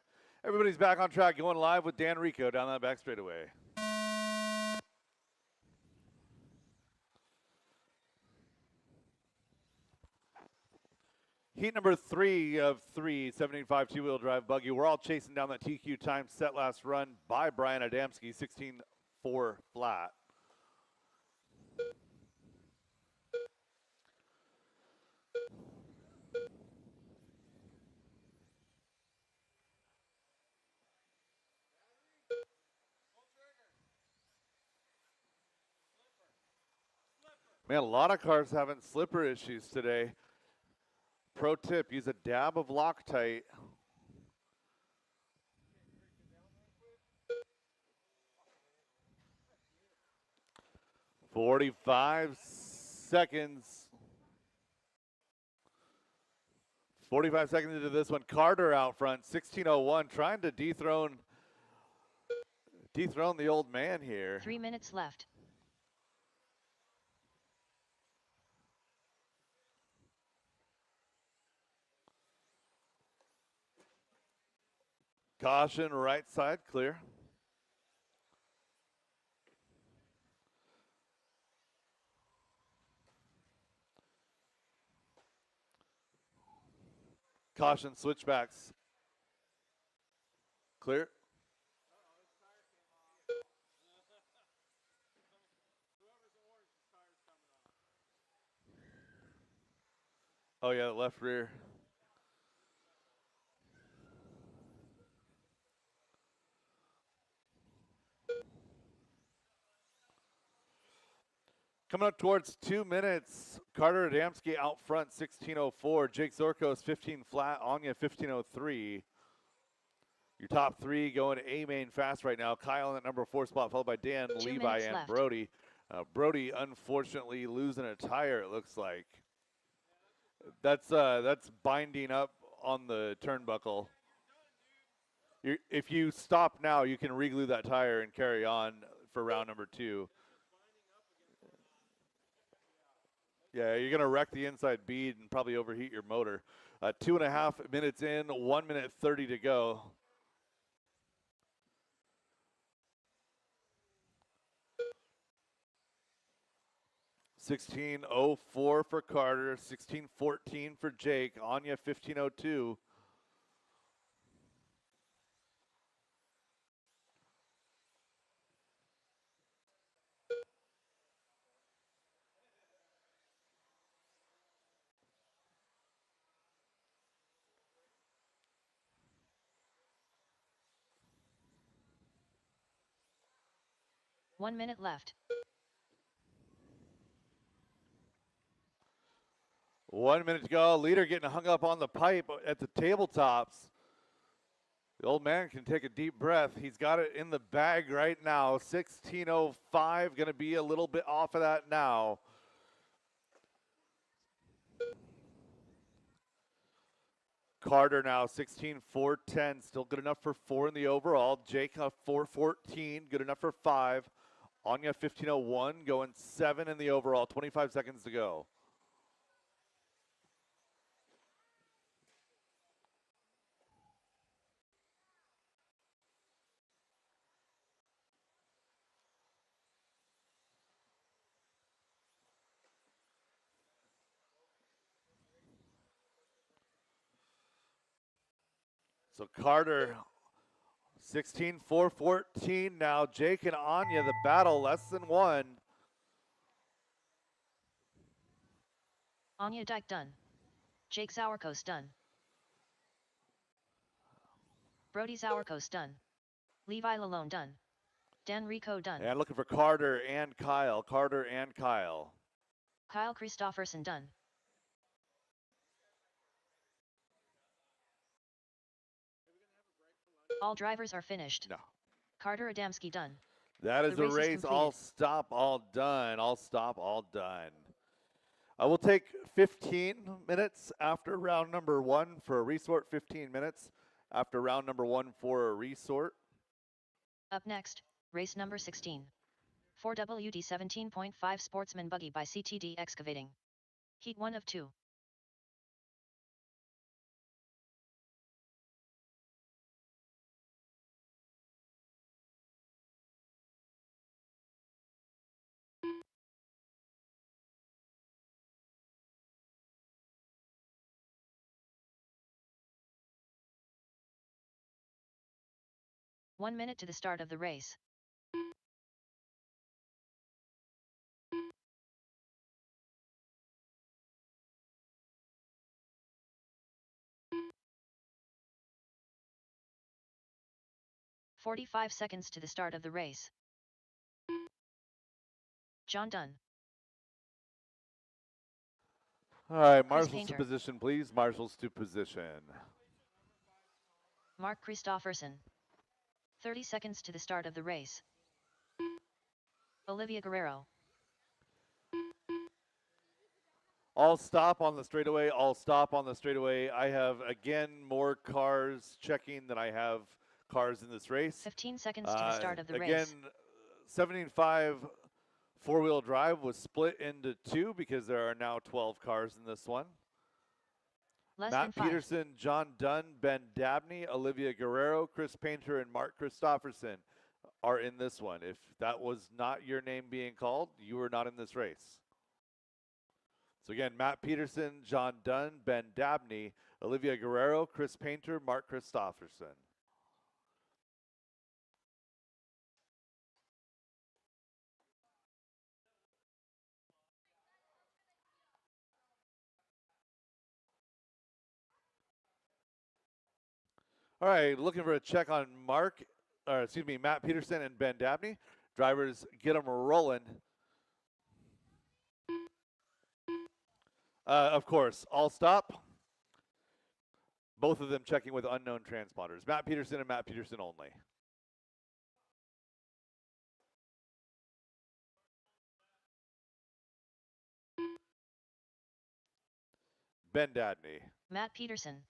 Everybody's back on track, going live with Dan Rico down that back straightaway. Heat number 3 of 3, 785 two-wheel drive buggy. We're all chasing down that TQ time set last run by Brian Adamski, 16.4 flat. Man, a lot of cars having slipper issues today. Pro tip, use a dab of Loctite. "45 seconds. 45 seconds into this one. Carter out front, 16:01, trying to dethrone the old man here. 3 minutes left. Caution, right side clear. Caution, switchbacks. Clear. Oh yeah, the left rear. Coming up towards 2 minutes, Carter Adamski out front, 16:04. Jake Zorkos, 15 flat. Anya, 15:03. Your top three going A main fast right now. Kyle in that number 4 spot, followed by Dan, 2 Levi, minutes and left. Brody. Brody unfortunately losing a tire, it looks like. That's binding up on the turnbuckle. If you stop now, you can re-glue that tire and carry on for round number 2. Yeah, you're going to wreck the inside bead and probably overheat your motor. 2.5 minutes in, 1 minute 30 to go. $16.04 for Carter, $16.14 for Jake, Anya $15.02. One minute left. 1 minute to go. Leader getting hung up on the pipe at the tabletops. The old man can take a deep breath. He's got it in the bag right now. 16:05, going to be a little bit off of that now. Carter now 16.410, still good enough for 4 in the overall. Jake 4.14, good enough for 5. Anya 15:01, going 7 in the overall. 25 seconds to go. So Carter 16.414 now. Jake and Anya, the battle less than 1. Anya Dyke done. Jake Sauerkos done. Brody Sauerkos done. Levi Lalone done. Dan Rico done. And looking for Carter and Kyle. Carter and Kyle. Kyle Christofferson done. All drivers are finished. No. Carter Adamski done. That is The a race is race. completed. All stop, all done. All stop, all done. I will take 15 minutes after round number 1 for a resort. 15 minutes after round number 1 for a resort. Up next, race number 16. 4WD 17.5 Sportsman Buggy by CTD Excavating. Heat 1 of 2. One minute to the start of the race. "45 seconds to the start of the race. John Dunn. All right, Chris marshals to Painter. position, please. Marshals to position. Mark Christofferson. 30 seconds to the start of the race. Olivia Guerrero. All stop on the straightaway. All stop on the straightaway. I have, again, more cars checking than I have cars in this race. 15 seconds to the start of the again, race. 75 four-wheel drive was split into 2 because there are now 12 cars in this one. Less than Matt 5. Peterson, John Dunn, Ben Dabney, Olivia Guerrero, Chris Painter, and Mark Christofferson are in this one. If that was not your name being called, you were not in this race. So again, Matt Peterson, John Dunn, Ben Dabney, Olivia Guerrero, Chris Painter, Mark Christofferson. All right, looking for a check on Matt Peterson and Ben Dabney. Drivers, get them rolling. Of course, all stop. Both of them checking with unknown transponders. Matt Peterson and Matt Peterson only. Ben Dadney. Matt Peterson.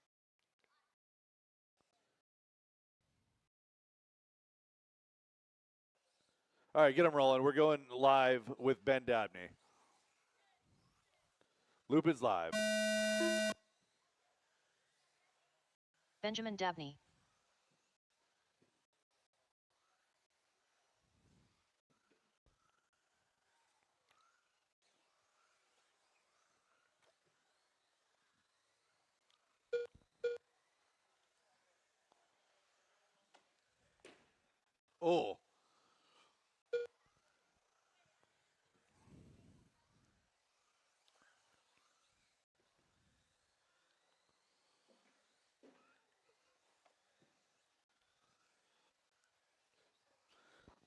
All right, get them rolling. We're going live with Ben Dabney. Loop is live. Benjamin Dabney. Oh.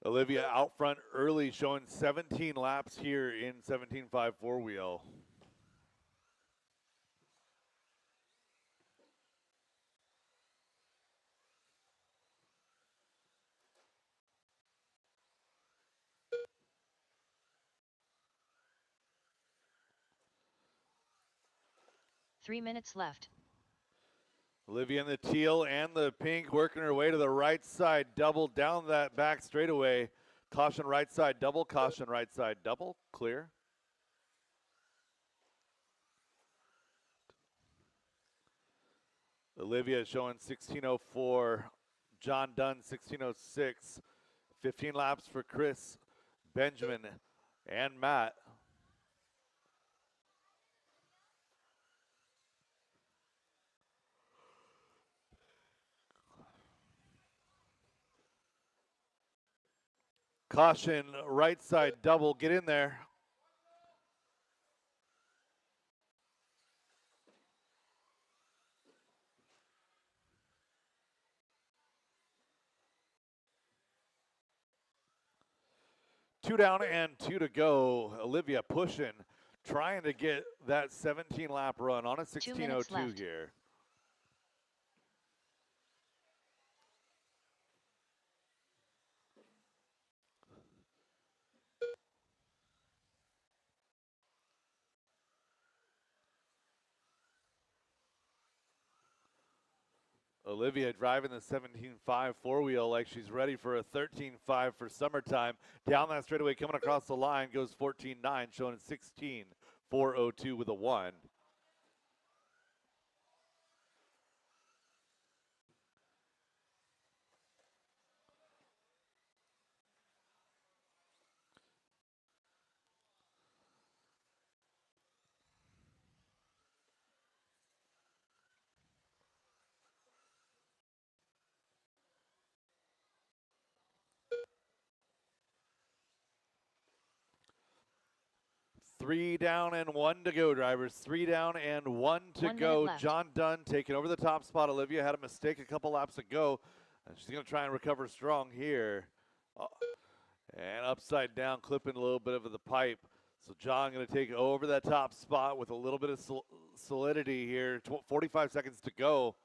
Olivia out front early, showing 17 laps here in 17.5 four-wheel. Three minutes left. Olivia in the teal and the pink working her way to the right side, double down that back straightaway. Caution right side double, caution right side double, clear. Olivia showing 16:04, John Dunn 16:06, 15 laps for Chris, Benjamin, and Matt. Caution, right side double, get in there. Two down and two to go. Olivia pushing, trying to get that 17 lap run on a 16:02 here. Olivia driving the 17.5 four-wheel like she's ready for a 13.5 for summertime. Down that straightaway, coming across the line, goes 14.9, showing 16.402 with a 1. Three down and one to go, drivers. Three down and one to go. John Dunn taking over the top spot. Olivia had a mistake a couple laps ago, and she's going to try and recover strong here. And upside down, clipping a little bit of the pipe. So John going to take over that top spot with a little bit of solidity here. 45 seconds to go.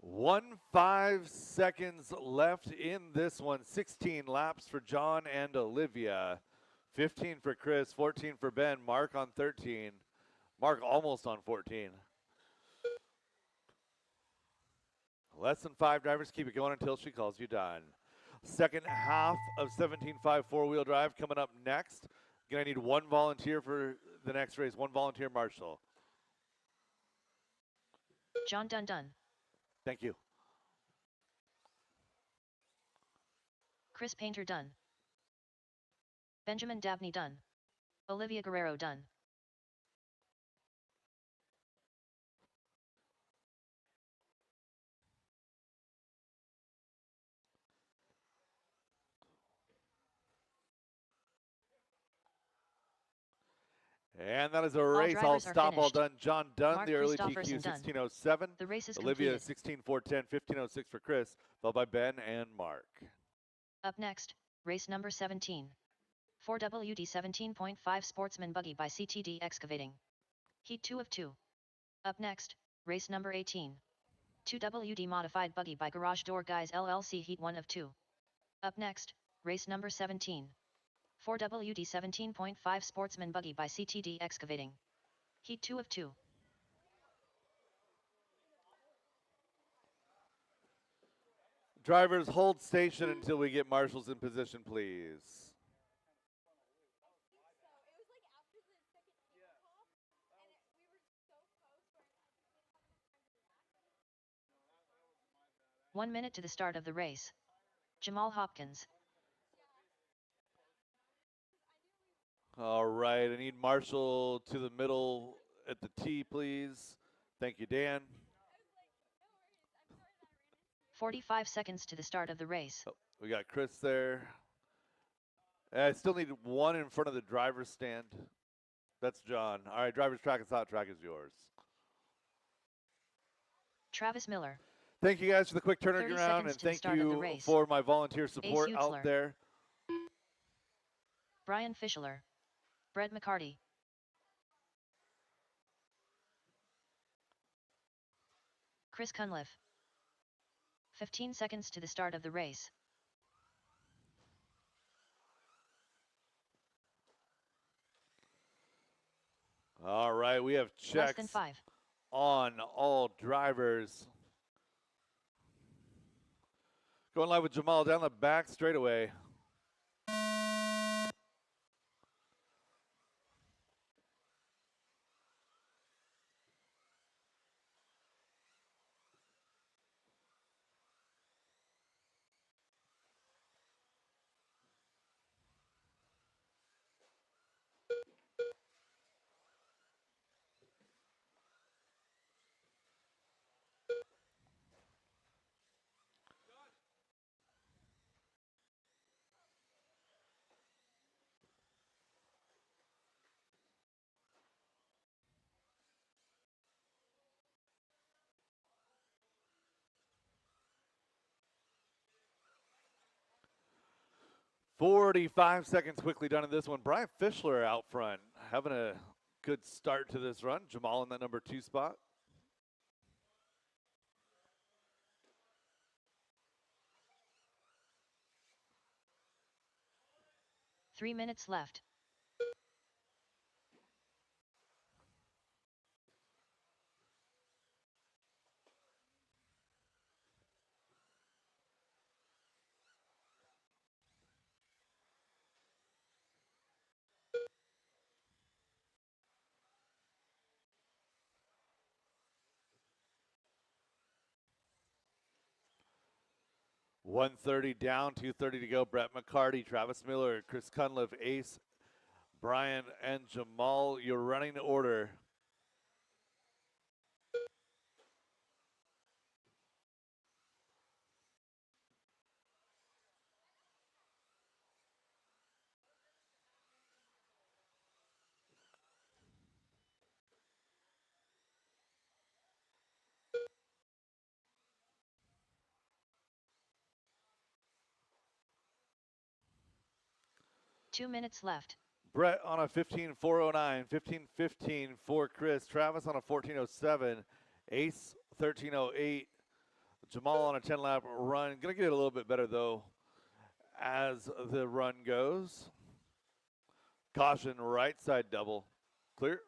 One 5 seconds left in this one. 16 laps for John and Olivia. 15 for Chris, 14 for Ben. Mark on 13. Mark almost on 14. Less than 5 drivers. Keep it going until she calls you done. Second half of 17.5 four-wheel drive coming up next. Gonna need one volunteer for the next race. One volunteer marshal. John Dunn. Thank you. Chris Painter done. Benjamin Dabney done. Olivia Guerrero done. And that is a race. All drivers are stop, all finished. done. John Dunn, Mark the early Christopherson TQ, done. 16:07. The race is Olivia, completed. 16:4:10, 15:06 for Chris, followed by Ben and Mark. Up next, race number 17. 4WD 17.5 Sportsman Buggy by CTD Excavating. Heat 2 of 2. Up next, race number 18. 2WD Modified Buggy by Garage Door Guys LLC Heat 1 of 2. Up next, race number 17. 4WD 17.5 Sportsman Buggy by CTD Excavating. Heat 2 of 2. Drivers, hold station until we get marshals in position, please. One minute to the start of the race. Jamal Hopkins. All right, I need Marshall to the middle at the tee, please. Thank you, Dan. 45 seconds to the start of the race. Oh, we got Chris there. I still need one in front of the driver's stand. That's John. All right, driver's track and hot track is yours. Travis Miller. Thank you guys for the quick 30 turnaround, seconds and to the thank start of the you race. for my volunteer support Ace out Utzler. there. Brian Fischler. Brett McCarty. Chris Cunliffe. 15 seconds to the start of the race. All right, we have Less than checks 5. on all drivers. Going live with Jamal down the back straightaway. "45 seconds quickly done in this one. Brian Fischler out front, having a good start to this run. Jamal in that number 2 spot. Three minutes left. "130 down, 2:30 to go. Brett McCarty, Travis Miller, Chris Cunliffe, Ace, Brian, and Jamal, your running order. Two minutes left. Brett on a 15:409, 15:15 for Chris. Travis on a 14:07, Ace 13:08. Jamal on a 10-lap run. Gonna get it a little bit better though as the run goes. Caution, right side double. Clear.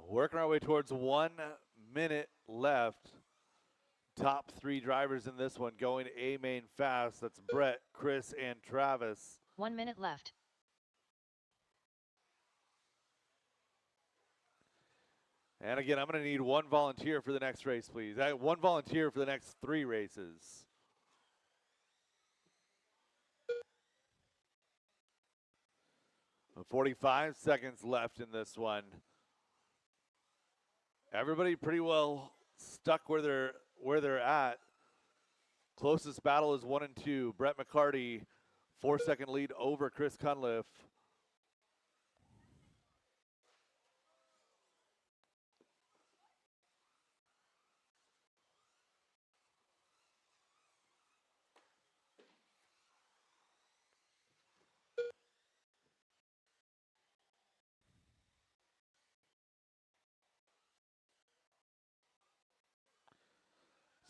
Working our way towards 1 minute left. Top 3 drivers in this one going A main fast. That's Brett, Chris, and Travis. 1 minute left. And again, I'm going to need one volunteer for the next race, please. One volunteer for the next 3 races. And 45 seconds left in this one. Everybody pretty well stuck where they're at. Closest battle is 1 and 2. Brett McCarty, 4-second lead over Chris Cunliffe.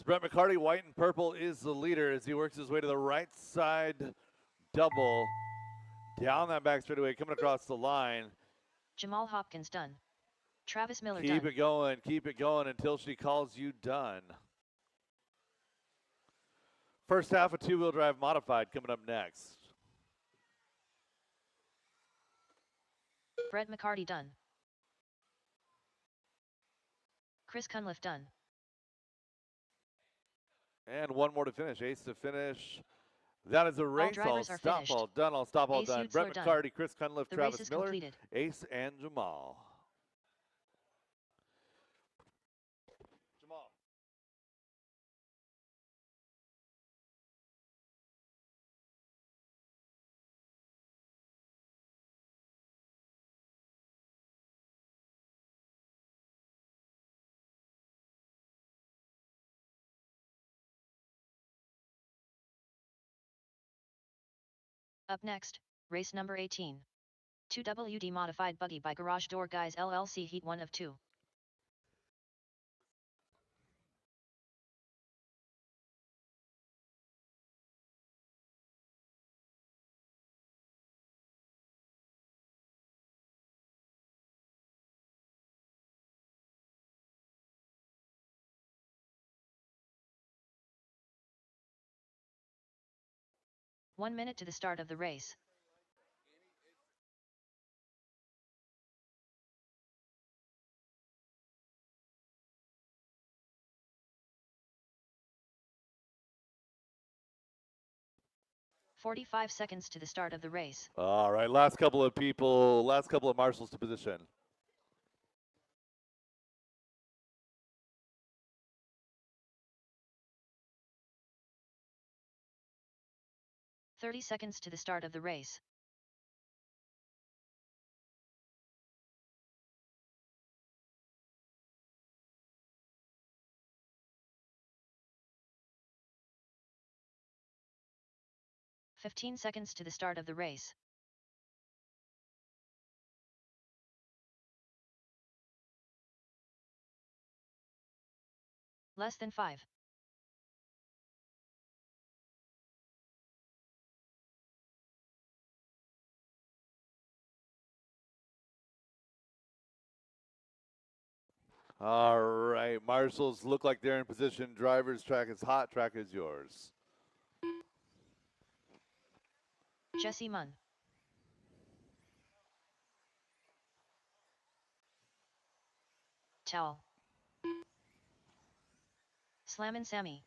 Brett McCarty, white and purple, is the leader as he works his way to the right side double. Down that back straightaway, coming across the line. Jamal Hopkins done. Travis Miller Keep done. Keep it going until she calls you done. First half of two-wheel drive modified coming up next. Brett McCarty done. Chris Cunliffe done. And one more to finish. Ace to finish. That is a race. All stop all done. All stop all done. Brett McCarty, Chris Cunliffe, Travis Miller, completed. Ace, and Jamal. Jamal. Up next, race number 18. 2WD modified buggy by Garage Door Guys LLC Heat 1 of 2. One minute to the start of the race. "45 seconds to the start of the race. All right, last couple of marshals to position. "30 seconds to the start of the race. "15 seconds to the start of the race. Less than 5. All right, marshals look like they're in position. Driver's track is hot. Track is yours. Jesse Munn. Towel. Slammin' Sammy.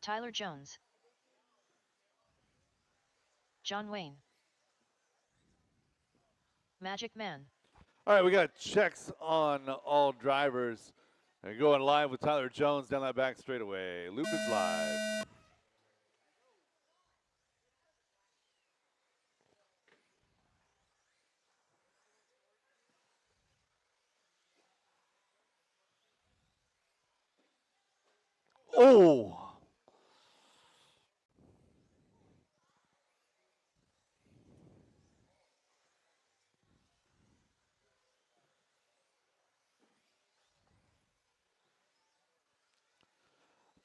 Tyler Jones. John Wayne. Magic Man. All right, we got checks on all drivers. And going live with Tyler Jones down that back straightaway. Loop is live. Oh!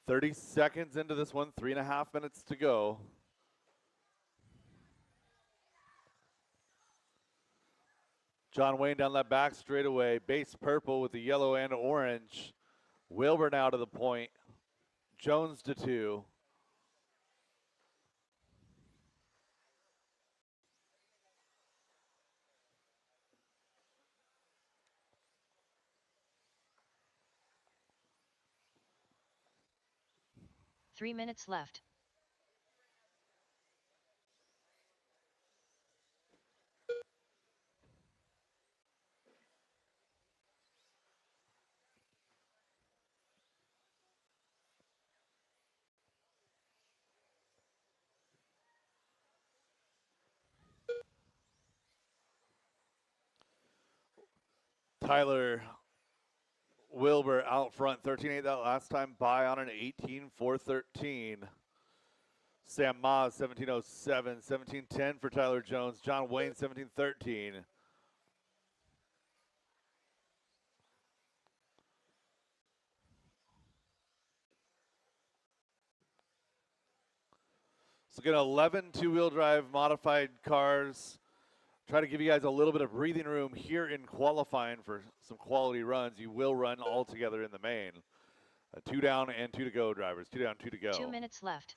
"30 seconds into this one, 3.5 minutes to go. John Wayne down that back straightaway, base purple with the yellow and orange. Wilbur now to the point. Jones to 2. Three minutes left. Tyler Wilbur out front, 13.8 that last time by on an 18.413. Sam Maas, 17.07, 17.10 for Tyler Jones. John Wayne, 17.13. So again, 11 two-wheel drive modified cars. Try to give you guys a little bit of breathing room here in qualifying for some quality runs. You will run all together in the main. 2 down and 2 to go, drivers. 2 down, 2 to go. 2 minutes left.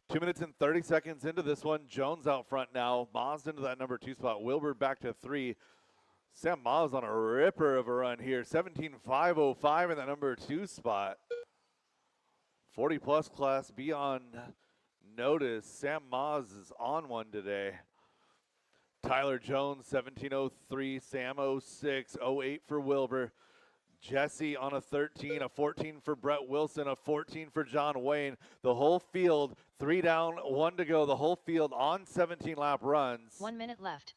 Two minutes and 30 seconds into this one. Jones out front now. Maas into that number 2 spot. Wilbur back to 3. Sam Maas on a ripper of a run here. 17.505 in that number 2 spot. 40-plus class beyond notice. Sam Maas is on one today. Tyler Jones, 17.03. Sam 06. 08 for Wilbur. Jesse on a 13, a 14 for Brett Wilson, a 14 for John Wayne. The whole field, 3 down, 1 to go. The whole field on 17-lap runs. 1 minute left.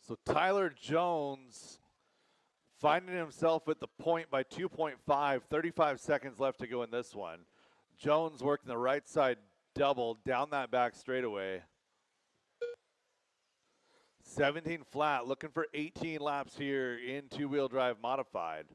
So Tyler Jones finding himself at the point by 2.5, 35 seconds left to go in this one. Jones working the right side double down that back straightaway. 17 flat, looking for 18 laps here in two-wheel drive modified.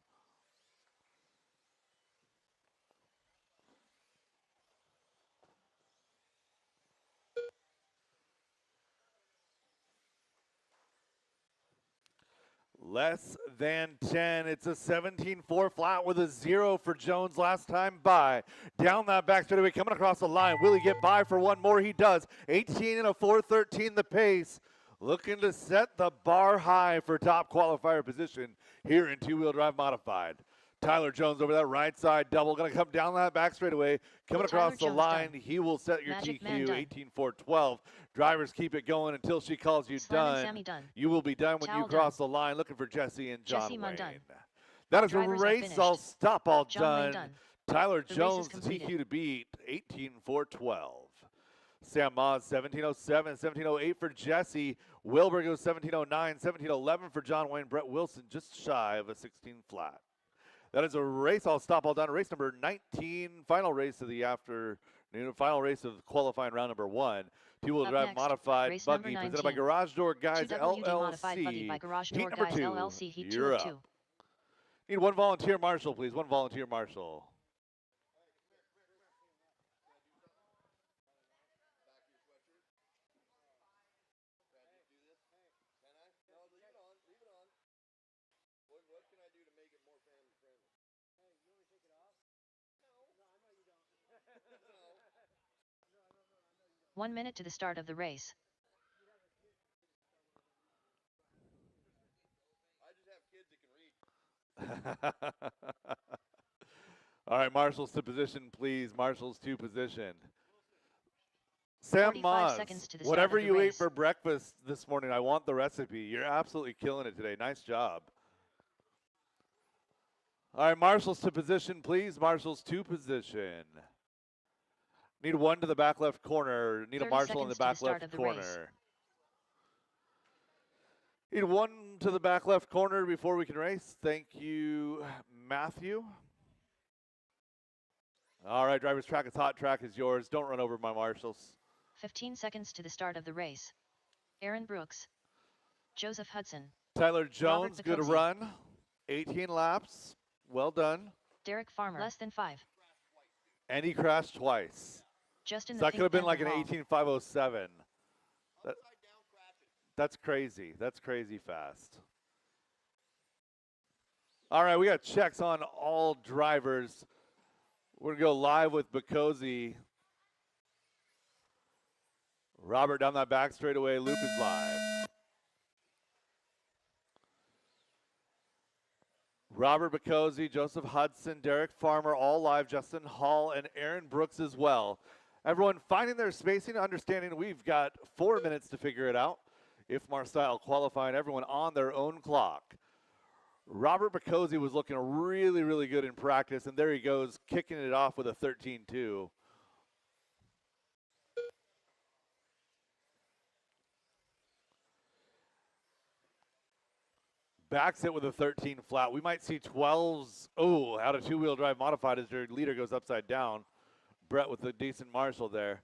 Less than 10. It's a 17.4 flat with a 0 for Jones last time by. Down that back straightaway, coming across the line. Will he get by for one more? He does. 18 and a 4.13 the pace. Looking to set the bar high for top qualifier position here in two-wheel drive modified. Tyler Jones over that right side double. Going to come down that back straightaway. Coming across the line. Done. He will set your Magic TQ 18.412. Drivers keep it going until she calls you done. You will be done when you cross the line. Looking for Jesse and John Wayne. That is Drivers a race. All stop, all done. Tyler Jones, the TQ to beat 18.412. Sam Maas, 17.07, 17.08 for Jesse. Wilbur goes 17.09, 17.11 for John Wayne. Brett Wilson just shy of a 16 flat. That is a race. All stop, all done. Race number 19, final race of the afternoon, final race of qualifying round number 1. Two-wheel drive next, modified buggy presented by Garage Door Guys 2WD modified buggy LLC. by Garage Heat Door number Guys 2. LLC. Heat 2 You're of up. 2. Need one volunteer marshal, please. One volunteer marshal. What can I do to make it more family friendly? Hey, you want me to take it off? No. No, I know you don't. No. 1 minute to the start of the race. I just have kids that can read. All right, marshals to position, please. Marshals to position. Sam 45 Maas, seconds to the whatever start of the you ate race. for breakfast this morning, I want the recipe. You're absolutely killing it today. Nice job. All right, marshals to position, please. Marshals to position. Need one to the back left corner. Need a marshal in the back left corner. Need one to the back left corner before we can race. Thank you, Matthew. All right, driver's track is hot. Track is yours. Don't run over my marshals. 15 seconds to the start of the race. Aaron Brooks. Joseph Hudson. Tyler Jones, good run. 18 laps. Well done. Derek Farmer, less than 5. And he crashed twice. Justin, so that could have been like an 18.507. That's crazy. That's crazy fast. All right, we got checks on all drivers. We're going to go live with Bacosi. Robert down that back straightaway. Loop is live. Robert Bacosi, Joseph Hudson, Derek Farmer, all live. Justin Hall and Aaron Brooks as well. Everyone finding their spacing, understanding we've got 4 minutes to figure it out. If Marstyle qualifying, everyone on their own clock. Robert Bacosi was looking really, really good in practice, and there he goes, kicking it off with a 13.2. Backs it with a 13 flat. We might see 12s, out of two-wheel drive modified as their leader goes upside down. Brett with a decent marshal there.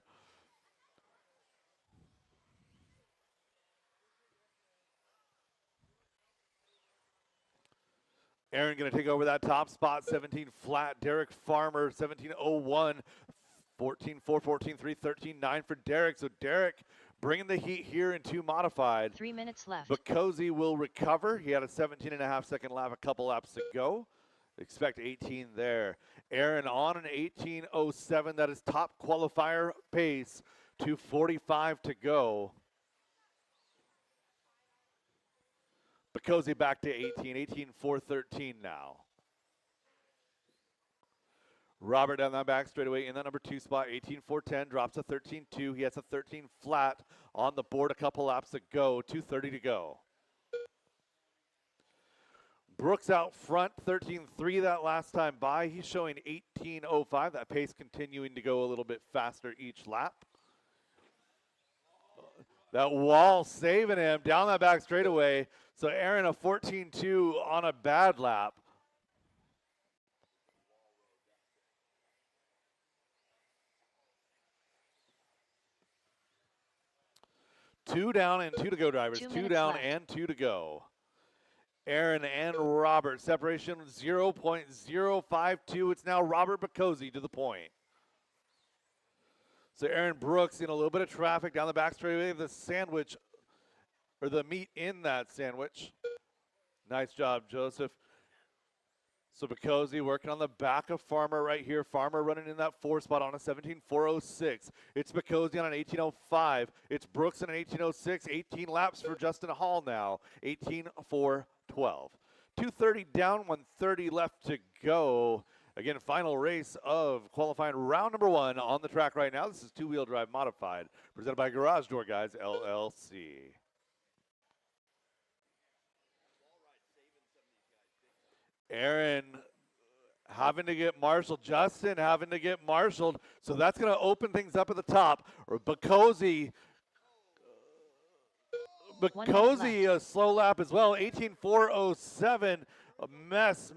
Aaron going to take over that top spot, 17 flat. Derek Farmer, 17.01. 14.4, 14.3, 13.9 for Derek. So Derek bringing the heat here in 2 modified. 3 minutes left. Bacosi will recover. He had a 17.5 second lap, a couple laps to go. Expect 18 there. Aaron on an 18.07. That is top qualifier pace. 2:45 to go. Bacosi back to 18. 18.413 now. Robert down that back straightaway in that number 2 spot. 18.410 drops a 13.2. He has a 13 flat on the board. A couple laps to go. 2:30 to go. Brooks out front, 13.3 that last time by. He's showing 18.05. That pace continuing to go a little bit faster each lap. That wall saving him down that back straightaway. So Aaron a 14.2 on a bad lap. Two down and 2 to go, drivers. 2 down left. and 2 to go. Aaron and Robert, separation 0.052. It's now Robert Bacosi to the point. So Aaron Brooks in a little bit of traffic down the back straightaway. The sandwich, or the meat in that sandwich. Nice job, Joseph. So Bacosi working on the back of Farmer right here. Farmer running in that 4 spot on a 17.406. It's Bacosi on an 18.05. It's Brooks on an 18.06. 18 laps for Justin Hall now. 18.412. 2:30 down, 1:30 left to go. Again, final race of qualifying round number 1 on the track right now. This is two-wheel drive modified, presented by Garage Door Guys, LLC. Aaron having to get marshaled. Justin having to get marshaled. So that's going to open things up at the top. Or Bacosi, a slow lap as well. 18.407. A mess.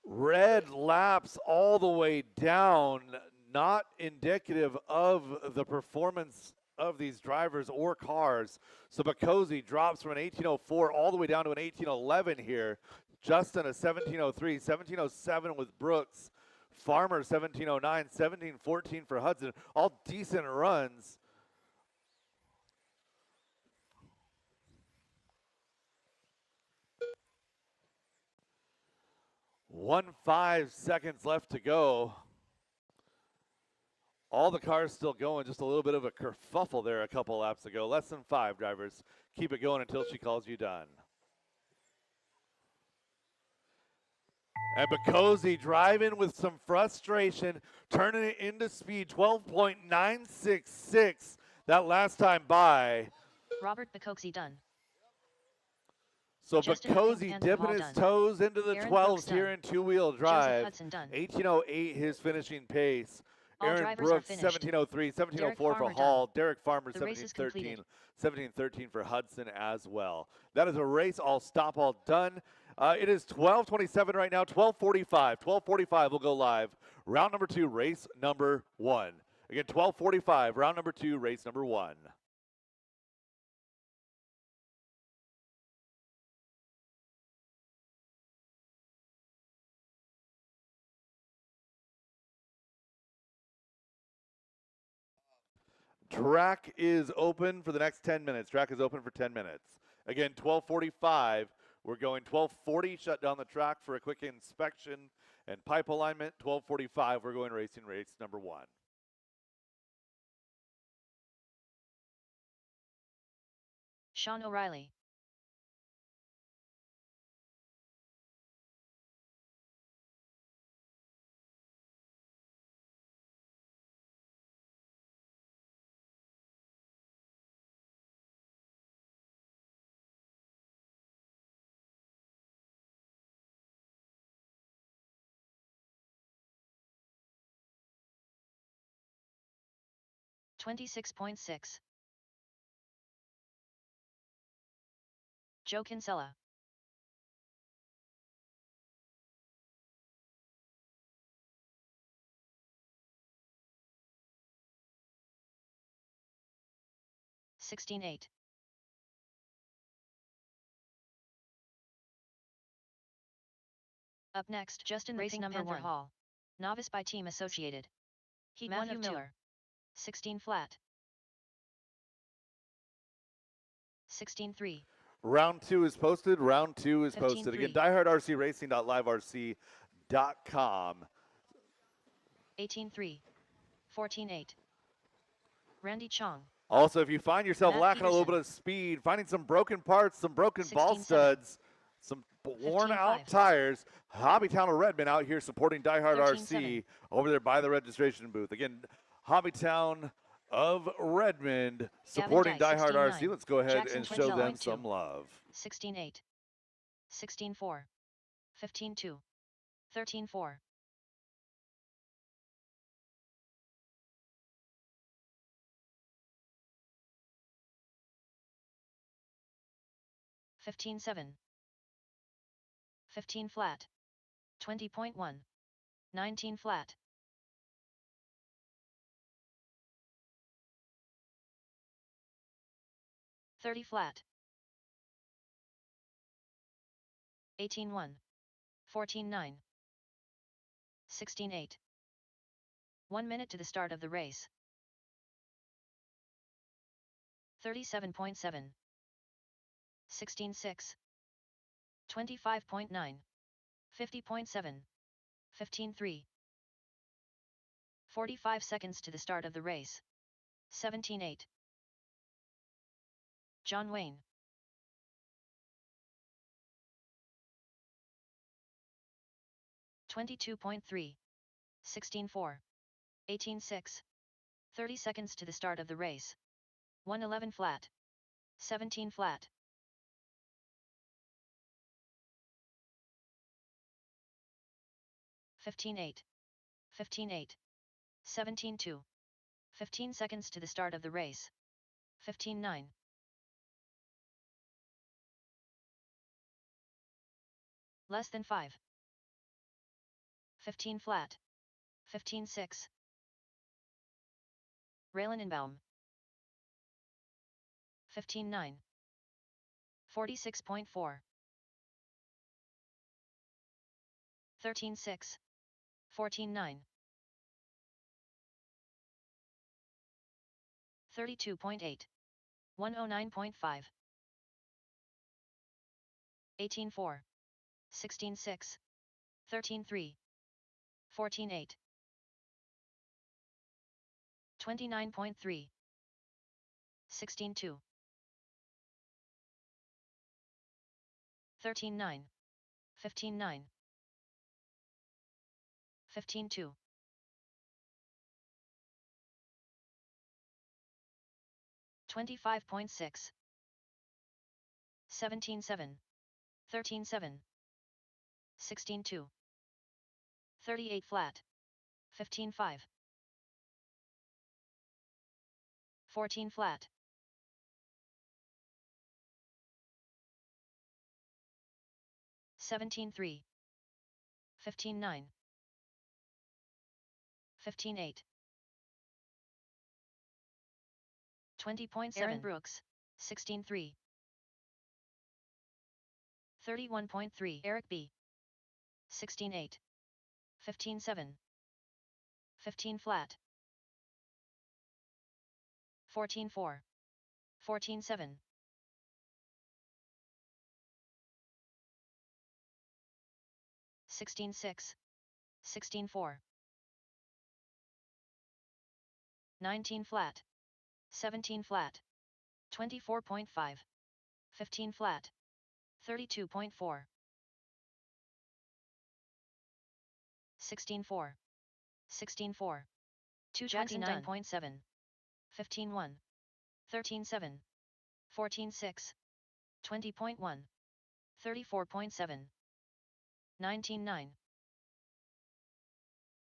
Red laps all the way down. Not indicative of the performance of these drivers or cars. So Bacosi drops from an 18.04 all the way down to an 18.11 here. Justin a 17.03, 17.07 with Brooks. Farmer 17.09, 17.14 for Hudson. All decent runs. One 5 seconds left to go. All the cars still going, just a little bit of a kerfuffle there a couple laps ago. Less than 5, drivers. Keep it going until she calls you done. And Bacosi driving with some frustration, turning it into speed, 12.966 that last time by. Robert Bacosi done. So Justin Bacosi dipping his done. toes into the Aaron 12s Brooks here done. in two-wheel Joseph drive. Hudson done. 18:08 his finishing pace. All Aaron drivers are Brooks, finished. 17:03, 17:04 for Farmer Hall. done. Derek Farmer, The race is 17:13, completed. 17:13 for Hudson as well. That is a race, all stop, all done. It is 12:27 right now, 12:45. 12:45 will go live. Round number 2, race number 1. Again, 12:45, round number 2, race number 1. Track is open for the next 10 minutes. Track is open for 10 minutes. Again, 12:45. We're going 12:40, shut down the track for a quick inspection and pipe alignment. 12:45, we're going racing race number 1. Sean O'Reilly. $26.6. Joe Kinsella. $16.8. Up next, Justin race number 1. Hall. Novice by Team Associated. Heat Matthew 1 of Miller. 16 flat. 16.3. Round 2 is posted. Round 2 is posted. Again, diehardrcracing.liverrc.com. 18.3. 14.8. Randy Chong. Also, if you find yourself Matt lacking a little Peterson. bit of speed, finding some broken parts, some broken ball 16.7. studs, some worn out 15.5. tires, Hobbytown of Redmond out here supporting DieHard 13.7. RC over there by the registration booth. Again, Hobbytown of Redmond supporting Dice, DieHard 16.9. RC. Let's go ahead Jackson and show them 12.2. some love. 16.8. 16.4. 15.2. 13.4. $15.7. 15 flat. 20.1. 19 flat. 30 flat. 18.1. 14.9. 16.8. 1 minute to the start of the race. 37.7. 16.6. 25.9. 50.7. 15.3. 45 seconds to the start of the race. 17.8. John Wayne. 22.3. 16.4. 18.6. 30 seconds to the start of the race. 111 flat. 17 flat. 15.8. 15.8. 17.2. 15 seconds to the start of the race. 15.9. Less than 5. 15 flat. 15.6. Raylanenbaum. 15.9. 46.4. 13.6. 14.9. 32.8. 109.5. 18.4. 16.6. 13.3. 14.8. 29.3. 16.2. 13.9. 15.9. 15-2. 25.6. 17-7. 13-7. 16-2. 38 flat. 15-5. 14 flat. 17-3. 15-9. 15-8. 20.7. Aaron Brooks. 16-3. 31.3. Eric B. 16-8. 15-7. 15 flat. 14-4. 14-7. 16-6. 16-4. 19 flat. 17 flat. 24.5. 15 flat. 32.4. 16-4. 16-4. 229.7. 15-1. 13-7. 14-6. 20.1. 34.7. 19-9.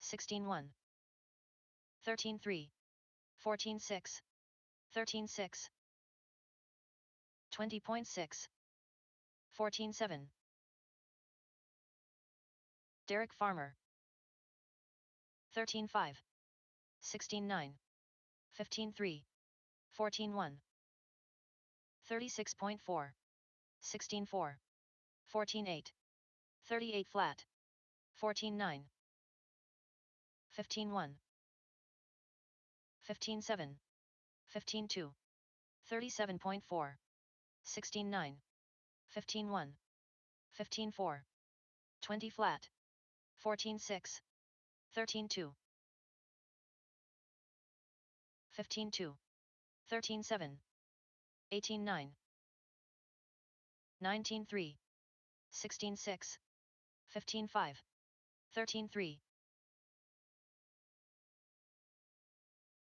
16-1. 13-3. 14-6. 13-6. 20.6. 14-7. Derek Farmer. 13-5. 16-9. 15-3. 14-1. 36.4. 16-4. 14-8. 38 flat. 14-9. 15-1. 15-7. 15-2. 37.4. 16-9. 15-1. 15-4. 20 flat. 14-6. 13-2. 15-2. 13-7. 18-9. 19-3. 16-6. 15-5. 13-3.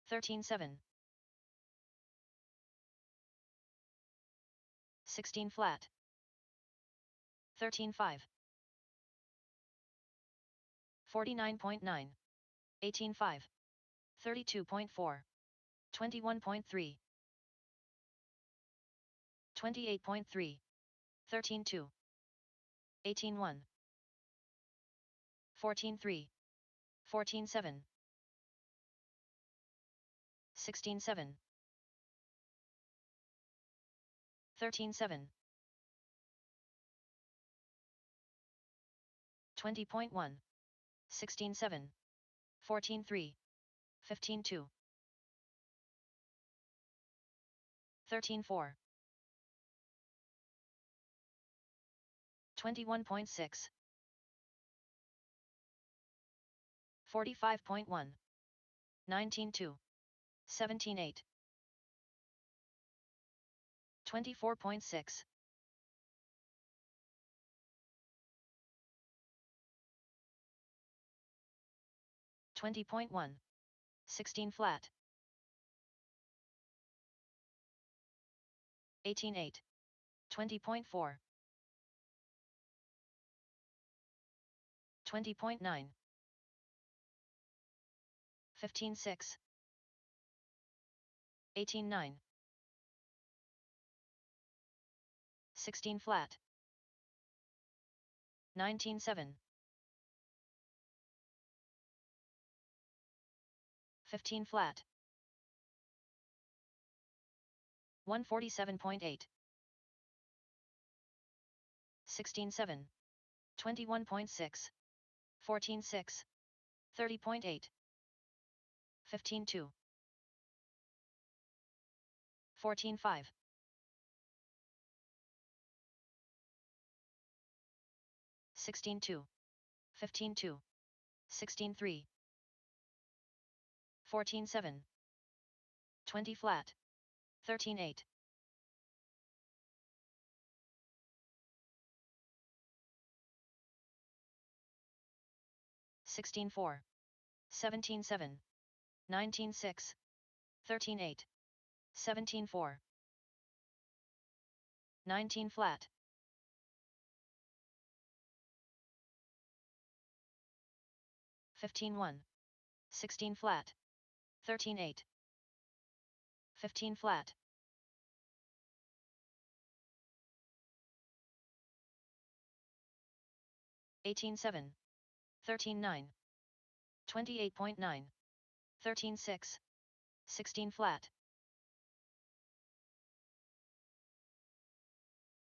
13-7. 16 flat. 13-5. 49.9. 18-5. 32.4. 21.3. 28.3. 13-2. 18-1. 14-3. 14-7. 16-7. 13-7. 20.1. 16-7. 14-3. 15-2. 13-4. 21.6. 45.1. 19-2. 17-8. 24.6. 20.1. 16 flat. 18-8. 20.4. 20.9. 15-6. 18-9. 16 flat. 19-7. 15 flat. 147.8. 16-7. 21.6. 14-6. 30.8. 15-2. 14-5. 16-2. 15-2. 16-3. 14-7. 20 flat. 13-8. 16-7. 16-4, 17-7, 19-6, 13-8, 17-4, 19 flat, 15-1, 16 flat, 13-8, 15 flat, 18-7, 13-9, 28.9, 13-6, 16 flat,